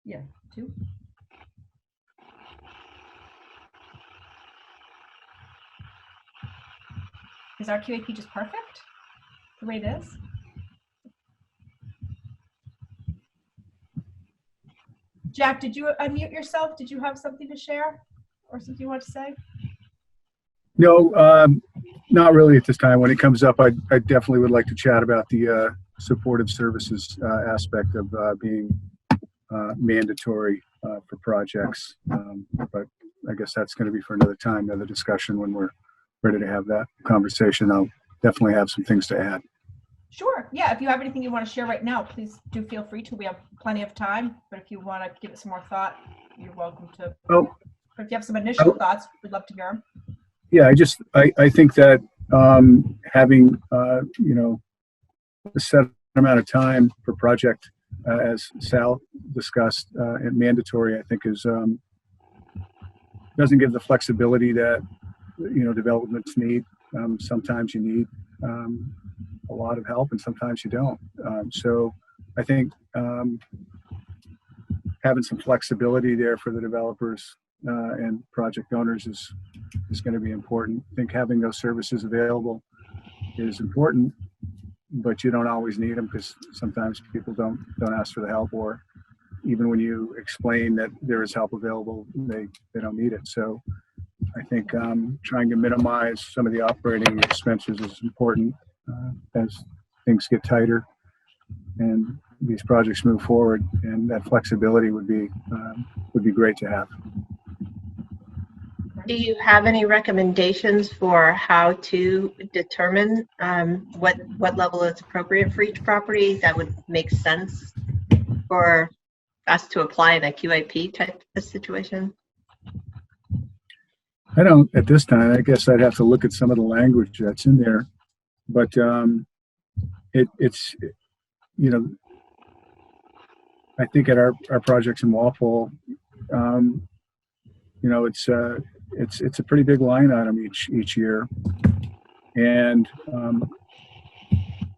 Yeah, 2. Is our QAP just perfect the way it is? Jack, did you unmute yourself? Did you have something to share or something you want to say? No, not really at this time. When it comes up, I definitely would like to chat about the supportive services aspect of being mandatory for projects. But I guess that's going to be for another time, another discussion when we're ready to have that conversation. I'll definitely have some things to add. Sure. Yeah. If you have anything you want to share right now, please do feel free to. We have plenty of time, but if you want to give it some more thought, you're welcome to. Oh, but if you have some initial thoughts, we'd love to hear them. yeah, I think that having, you know, a set amount of time for project, as Sal discussed, and mandatory, I think is, doesn't give the flexibility that, you know, developments need. Sometimes you need a lot of help and sometimes you don't. So I think having some flexibility there for the developers and project owners is going to be important. I think having those services available is important, but you don't always need them because sometimes people don't ask for the help, or even when you explain that there is help available, they don't need it. So I think trying to minimize some of the operating expenses is important as things get tighter and these projects move forward, and that flexibility would be great to have. Do you have any recommendations for how to determine what level is appropriate for each property that would make sense for us to apply in a QAP type of situation? I don't at this time. I guess I'd have to look at some of the language that's in there, but it's you know, I think at our projects in Walpole, you know, it's a pretty big line item each year, and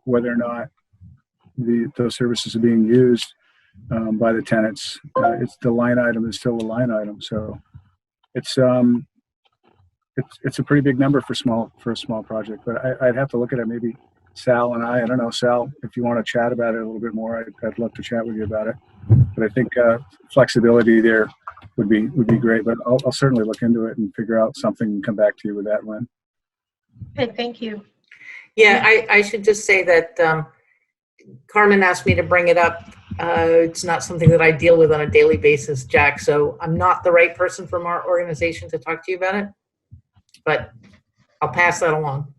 whether or not those services are being used by the tenants, it's the line item is still a line item. So it's a pretty big number for a small project. But I'd have to look at it. Maybe Sal and I don't know, Sal, if you want to chat about it a little bit more, I'd love to chat with you about it. But I think flexibility there would be great. But I'll certainly look into it and figure out something and come back to you with that, Lynn. Okay, thank you. Yeah, I should just say that Carmen asked me to bring it up. It's not something that I deal with on a daily basis, Jack, so I'm not the right person from our organization to talk to you about it, but I'll pass that along.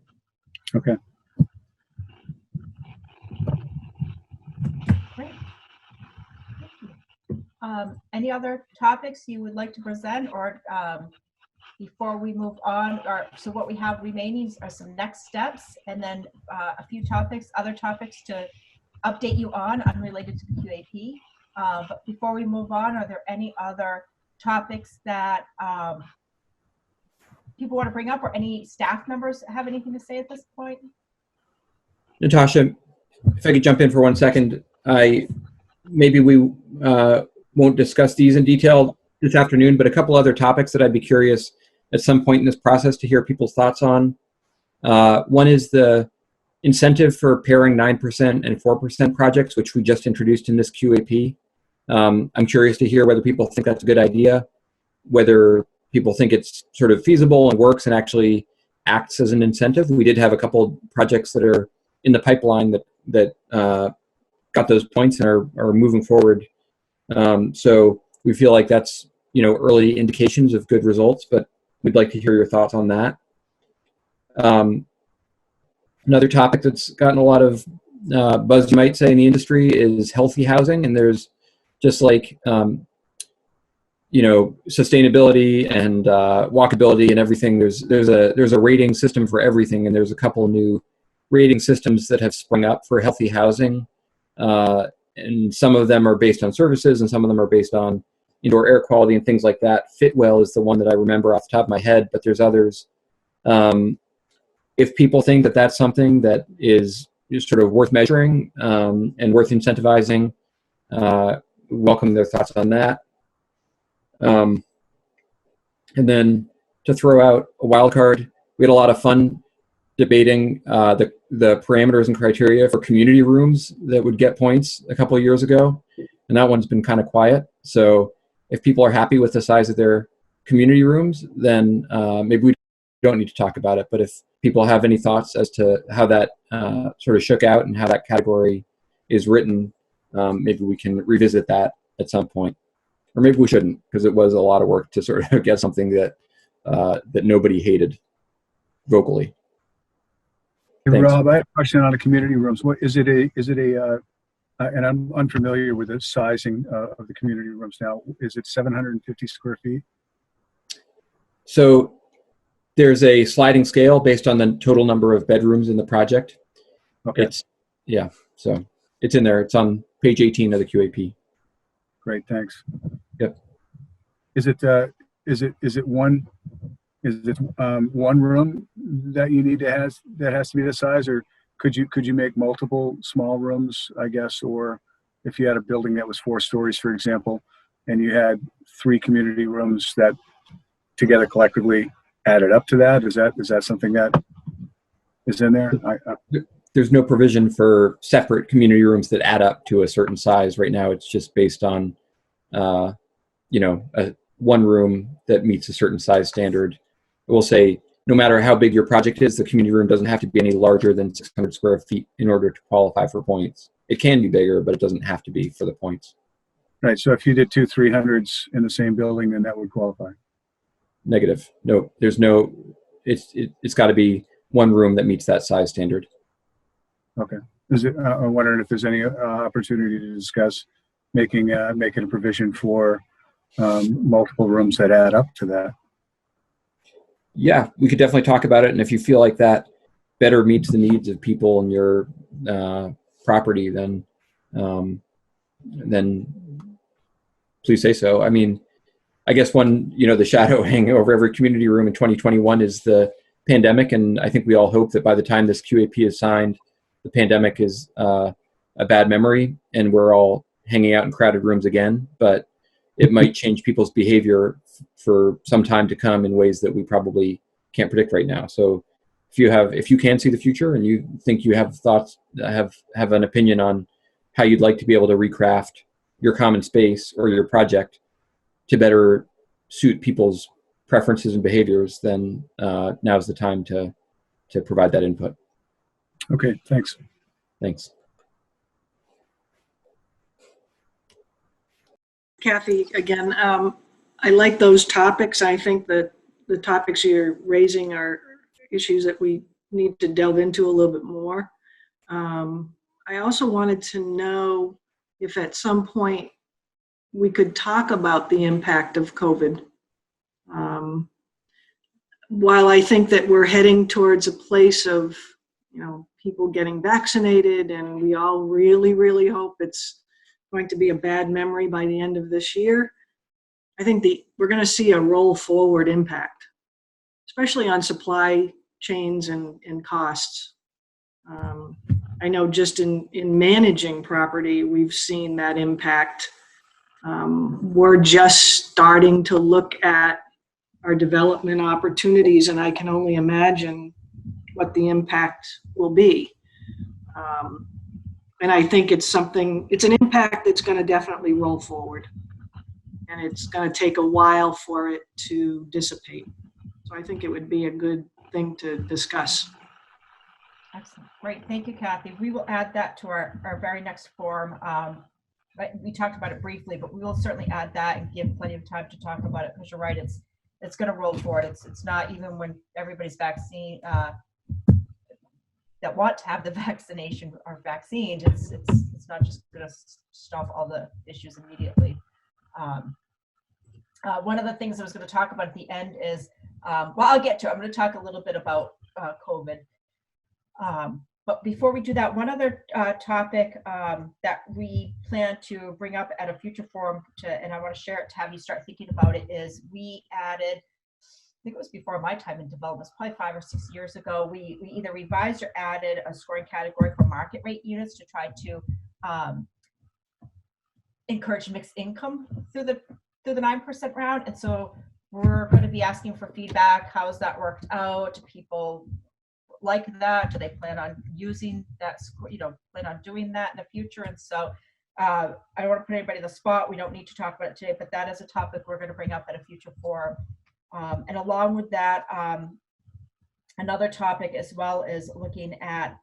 Okay. Great. Any other topics you would like to present, or before we move on? So what we have remaining are some next steps, and then a few other topics to update you on unrelated to the QAP. But before we move on, are there any other topics that people want to bring up, or any staff members have anything to say at this point? Natasha, if I could jump in for 1 second, maybe we won't discuss these in detail this afternoon, but a couple other topics that I'd be curious at some point in this process to hear people's thoughts on. One is the incentive for pairing 9% and 4% projects, which we just introduced in this QAP. I'm curious to hear whether people think that's a good idea, whether people think it's sort of feasible and works and actually acts as an incentive. We did have a couple projects that are in the pipeline that got those points and are moving forward. So we feel like that's, you know, early indications of good results, but we'd like to hear your thoughts on that. Another topic that's gotten a lot of buzz, you might say, in the industry is healthy housing. And there's just like, you know, sustainability and walkability and everything. There's a rating system for everything. And there's a couple new rating systems that have sprung up for healthy housing. And some of them are based on services and some of them are based on indoor air quality and things like that. Fitwell is the one that I remember off the top of my head, but there's others. If people think that that's something that is sort of worth measuring and worth incentivizing, welcome their thoughts on that. And then to throw out a wild card, we had a lot of fun debating the parameters and criteria for community rooms that would get points a couple of years ago, and that one's been kind of quiet. So if people are happy with the size of their community rooms, then maybe we don't need to talk about it. But if people have any thoughts as to how that sort of shook out and how that category is written, maybe we can revisit that at some point. Or maybe we shouldn't, because it was a lot of work to sort of get something that that nobody hated vocally. Hey, Thanks. Rob, I have a question on the community rooms. What is it? And I'm unfamiliar with the sizing of the community rooms now. Is it 750 square feet? So there's a sliding scale based on the total number of bedrooms in the project. Okay. So it's in there. It's on page 18 of the QAP. Great, thanks. Yep. Is it one room that you need to has to be this size, or could you make multiple small rooms, I guess, or if you had a building that was 4 stories, for example, and you had 3 community rooms that together collectively added up to that? Is that something that is in there? There's no provision for separate community rooms that add up to a certain size right now. It's just based on, one room that meets a certain size standard. We'll say no matter how big your project is, the community room doesn't have to be any larger than 600 square feet in order to qualify for points. It can be bigger, but it doesn't have to be for the points. Right. So if you did 2 300s in the same building, then that would qualify. Negative. No, there's no. It's got to be one room that meets that size standard. Okay. I'm wondering if there's any opportunity to discuss making a provision for multiple rooms that add up to that. Yeah, we could definitely talk about it. And if you feel like that better meets the needs of people in your property, then please say so. I mean, I guess the shadow hanging over every community room in 2021 is the pandemic. And I think we all hope that by the time this QAP is signed, the pandemic is a bad memory and we're all hanging out in crowded rooms again. But it might change people's behavior for some time to come in ways that we probably can't predict right now. So if you can see the future and you think you have thoughts, have an opinion on how you'd like to be able to recraft your common space or your project to better suit people's preferences and behaviors, then now's the time to provide that input. Okay, thanks. Thanks. Kathy, again, I like those topics. I think that the topics you're raising are issues that we need to delve into a little bit more. I also wanted to know if at some point we could talk about the impact of COVID. While I think that we're heading towards a place of, people getting vaccinated, and we all really, really hope it's going to be a bad memory by the end of this year, I think we're going to see a roll forward impact, especially on supply chains and costs. I know just in managing property, we've seen that impact. We're just starting to look at our development opportunities, and I can only imagine what the impact will be. And I think it's an impact that's going to definitely roll forward, and it's going to take a while for it to dissipate. So I think it would be a good thing to discuss. Excellent. Great. Thank you, Kathy. We will add that to our very next forum. We talked about it briefly, but we will certainly add that and give plenty of time to talk about it, because you're right, it's going to roll forward. It's not even when everybody's vaccine that want to have the vaccination are vaccinated. It's not just going to stop all the issues immediately. One of the things I was going to talk about at the end is, I'll get to it. I'm going to talk a little bit about COVID. But before we do that, one other topic that we plan to bring up at a future forum, and I want to share it to have you start thinking about it, is we added, I think it was before my time in development, probably 5 or 6 years ago, we either revised or added a scoring category for market rate units to try to encourage mixed income through the 9% round. And so we're going to be asking for feedback. How's that worked out? Do people like that? Do they plan on using that, plan on doing that in the future? And so I don't want to put anybody on the spot. We don't need to talk about it today, but that is a topic we're going to bring up at a future forum. And along with that, another topic as well is looking at,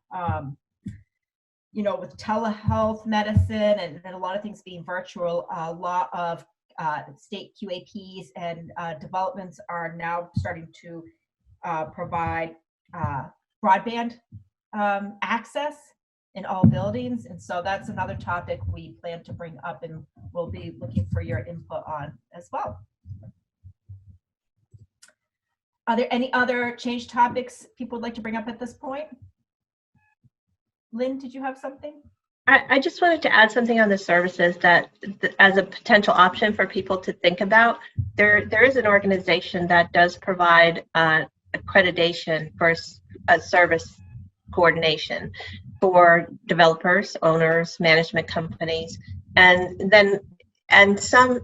with telehealth medicine and a lot of things being virtual, a lot of state QAPs and developments are now starting to provide broadband access in all buildings. And so that's another topic we plan to bring up and we'll be looking for your input on as well. Are there any other change topics people would like to bring up at this point? Lynn, did you have something? I just wanted to add something on the services that as a potential option for people to think about. There is an organization that does provide accreditation for a service coordination for developers, owners, management companies, and some,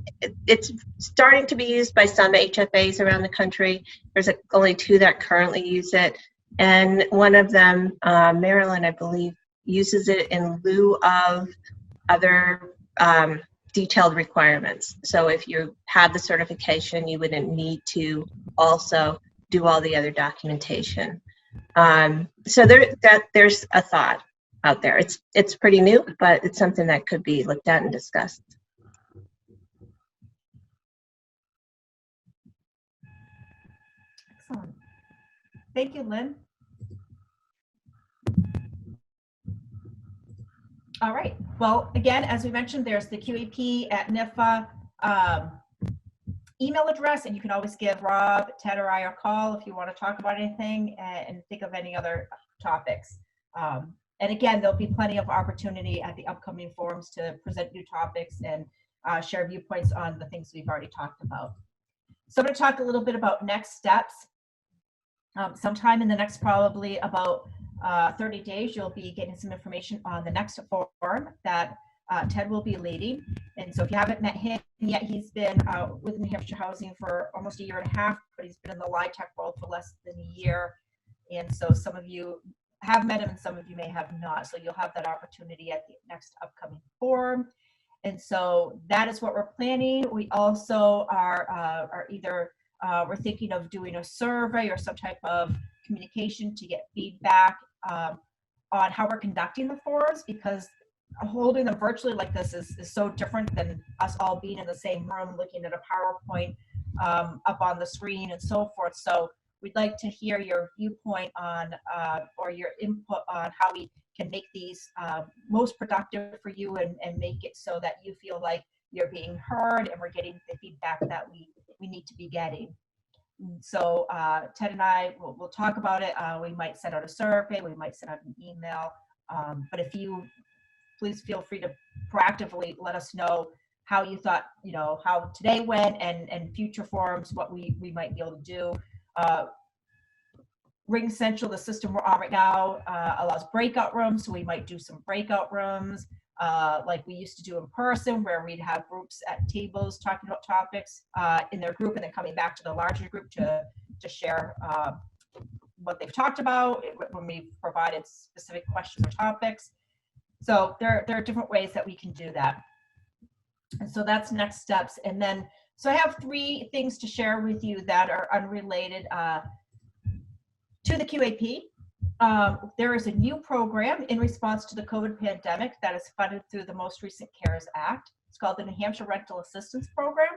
it's starting to be used by some HFAs around the country. There's only 2 that currently use it, and one of them, Maryland, I believe, uses it in lieu of other detailed requirements. So if you had the certification, you wouldn't need to also do all the other documentation. So there's a thought out there. It's pretty new, but it's something that could be looked at and discussed. Excellent. Thank you, Lynn. All right. Well, again, as we mentioned, there's the QAP at NIFA email address, and you can always give Rob, Ted, or I a call if you want to talk about anything and think of any other topics. And again, there'll be plenty of opportunity at the upcoming forums to present new topics and share viewpoints on the things we've already talked about. So I'm going to talk a little bit about next steps. Sometime in the next probably about 30 days, you'll be getting some information on the next forum that Ted will be leading. And so if you haven't met him yet, he's been with New Hampshire Housing for almost 1.5 years, but he's been in the LIHTC world for less than a year. And so some of you have met him and some of you may have not. So you'll have that opportunity at the next upcoming forum. And so that is what we're planning. We also are either we're thinking of doing a survey or some type of communication to get feedback on how we're conducting the forums, because holding them virtually like this is so different than us all being in the same room looking at a PowerPoint up on the screen and so forth. So we'd like to hear your viewpoint on or your input on how we can make these most productive for you and make it so that you feel like you're being heard and we're getting the feedback that we need to be getting. So Ted and I will talk about it. We might send out a survey, we might send out an email, but if you please feel free to proactively let us know how you thought, how today went and future forums, what we might be able to do. Ring Central, the system we're on right now, allows breakout rooms, so we might do some breakout rooms like we used to do in person, where we'd have groups at tables talking about topics in their group and then coming back to the larger group to share what they've talked about when we provided specific questions or topics. So there are different ways that we can do that. And so that's next steps. And then, so I have 3 things to share with you that are unrelated to the QAP. There is a new program in response to the COVID pandemic that is funded through the most recent CARES Act. It's called the New Hampshire Rental Assistance Program.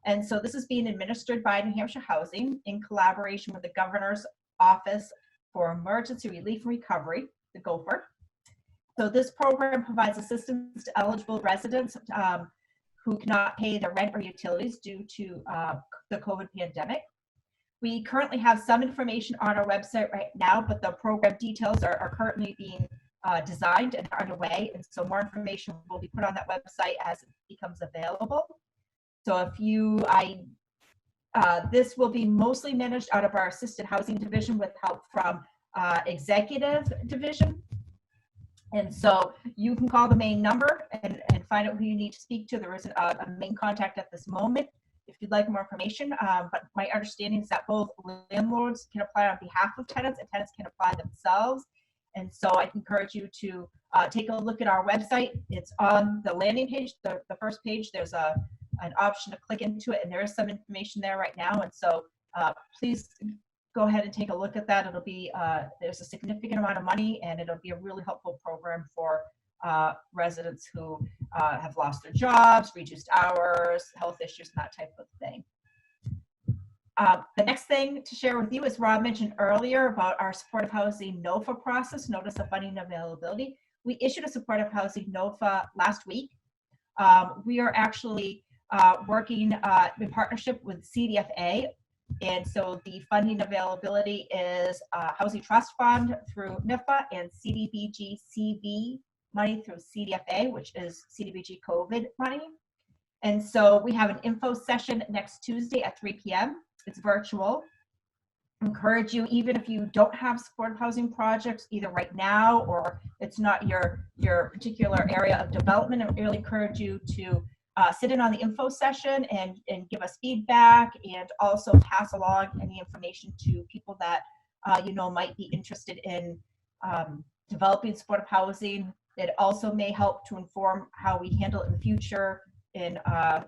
And so this is being administered by New Hampshire Housing in collaboration with the Governor's Office for Emergency Relief and Recovery, the GOFR. So this program provides assistance to eligible residents who cannot pay their rent or utilities due to the COVID pandemic. We currently have some information on our website right now, but the program details are currently being designed and are underway. And so more information will be put on that website as it becomes available. So if this will be mostly managed out of our assisted housing division with help from executive division. And so you can call the main number and find out who you need to speak to. There isn't a main contact at this moment if you'd like more information. But my understanding is that both landlords can apply on behalf of tenants and tenants can apply themselves. And so I encourage you to take a look at our website. It's on the landing page, the first page. There's an option to click into it, and there is some information there right now. And so please go ahead and take a look at that. It'll be, there's a significant amount of money, and it'll be a really helpful program for residents who have lost their jobs, reduced hours, health issues, and that type of thing. The next thing to share with you is Rob mentioned earlier about our supportive housing NOFA process, Notice of Funding Availability. We issued a supportive housing NOFA last week. We are actually working in partnership with CDFA. And so the funding availability is Housing Trust Fund through NIFA and CDBG CV money through CDFA, which is CDBG COVID money. And so we have an info session next Tuesday at 3 p.m. It's virtual. Encourage you, even if you don't have supportive housing projects either right now or it's not your particular area of development, I really encourage you to sit in on the info session and give us feedback, and also pass along any information to people that you know might be interested in developing supportive housing. It also may help to inform how we handle it in the future in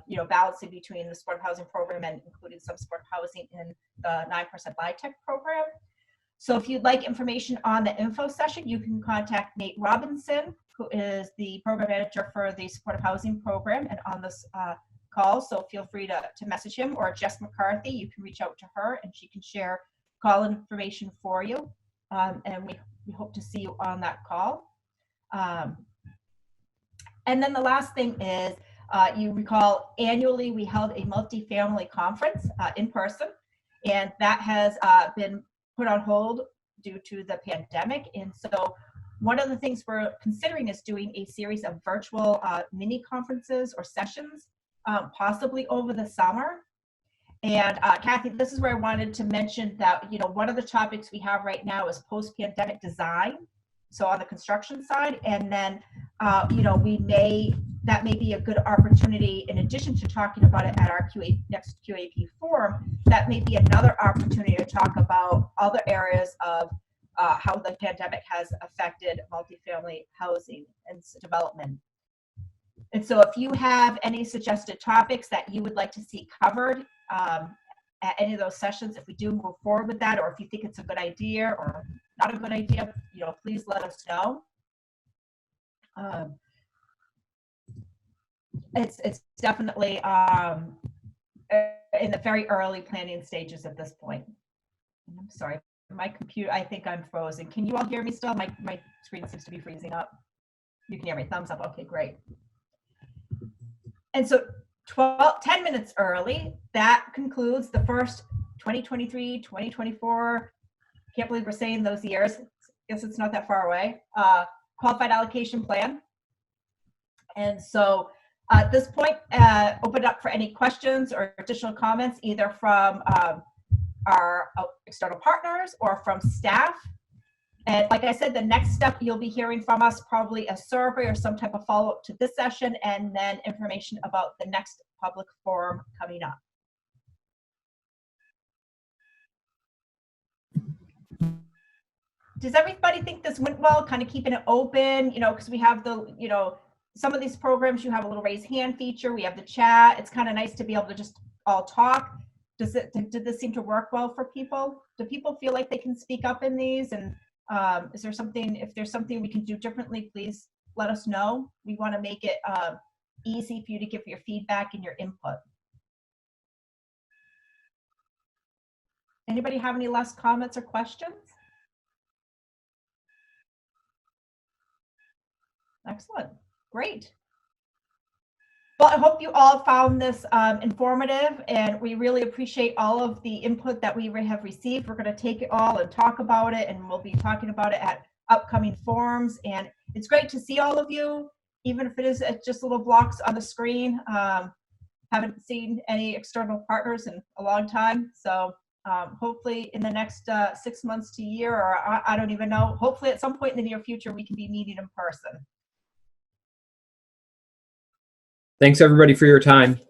you know, balancing between the supportive housing program and including some supportive housing in the 9% LIHTC program. So if you'd like information on the info session, you can contact Nate Robinson, who is the program manager for the supportive housing program, and on this call. So feel free to message him, or Jess McCarthy. You can reach out to her and she can share call information for you. And we hope to see you on that call. And then the last thing is, you recall annually we held a multifamily conference in person, and that has been put on hold due to the pandemic. And so one of the things we're considering is doing a series of virtual mini conferences or sessions, possibly over the summer. And Kathy, this is where I wanted to mention that, you know, one of the topics we have right now is post-pandemic design. So on the construction side, and then, you know, that may be a good opportunity, in addition to talking about it at our next QAP forum, that may be another opportunity to talk about other areas of how the pandemic has affected multifamily housing and development. And so if you have any suggested topics that you would like to see covered at any of those sessions, if we do move forward with that, or if you think it's a good idea or not a good idea, you know, please let us know. It's definitely in the very early planning stages at this point. I'm sorry, my computer, I think I'm frozen. Can you all hear me still? My screen seems to be freezing up. You can hear me, thumbs up, okay, great. And so 10 minutes early, that concludes the first 2023, 2024, can't believe we're saying those years, guess it's not that far away, Qualified Allocation Plan. And so at this point, open up for any questions or additional comments, either from our external partners or from staff. And like I said, the next step you'll be hearing from us, probably a survey or some type of follow-up to this session, and then information about the next public forum coming up. Does everybody think this went well, kind of keeping it open, you know, because we have the, you know, some of these programs, you have a little raise hand feature, we have the chat. It's kind of nice to be able to just all talk. Did this seem to work well for people? Do people feel like they can speak up in these? And is there something, if there's something we can do differently, please let us know. We want to make it easy for you to give your feedback and your input. Anybody have any last comments or questions? Excellent, great. Well, I hope you all found this informative, and we really appreciate all of the input that we have received. We're going to take it all and talk about it, and we'll be talking about it at upcoming forums. And it's great to see all of you, even if it is just little blocks on the screen. Haven't seen any external partners in a long time, so hopefully in the next 6 months to a year, or I don't even know, hopefully at some point in the near future we can be meeting in person. Thanks everybody for your time.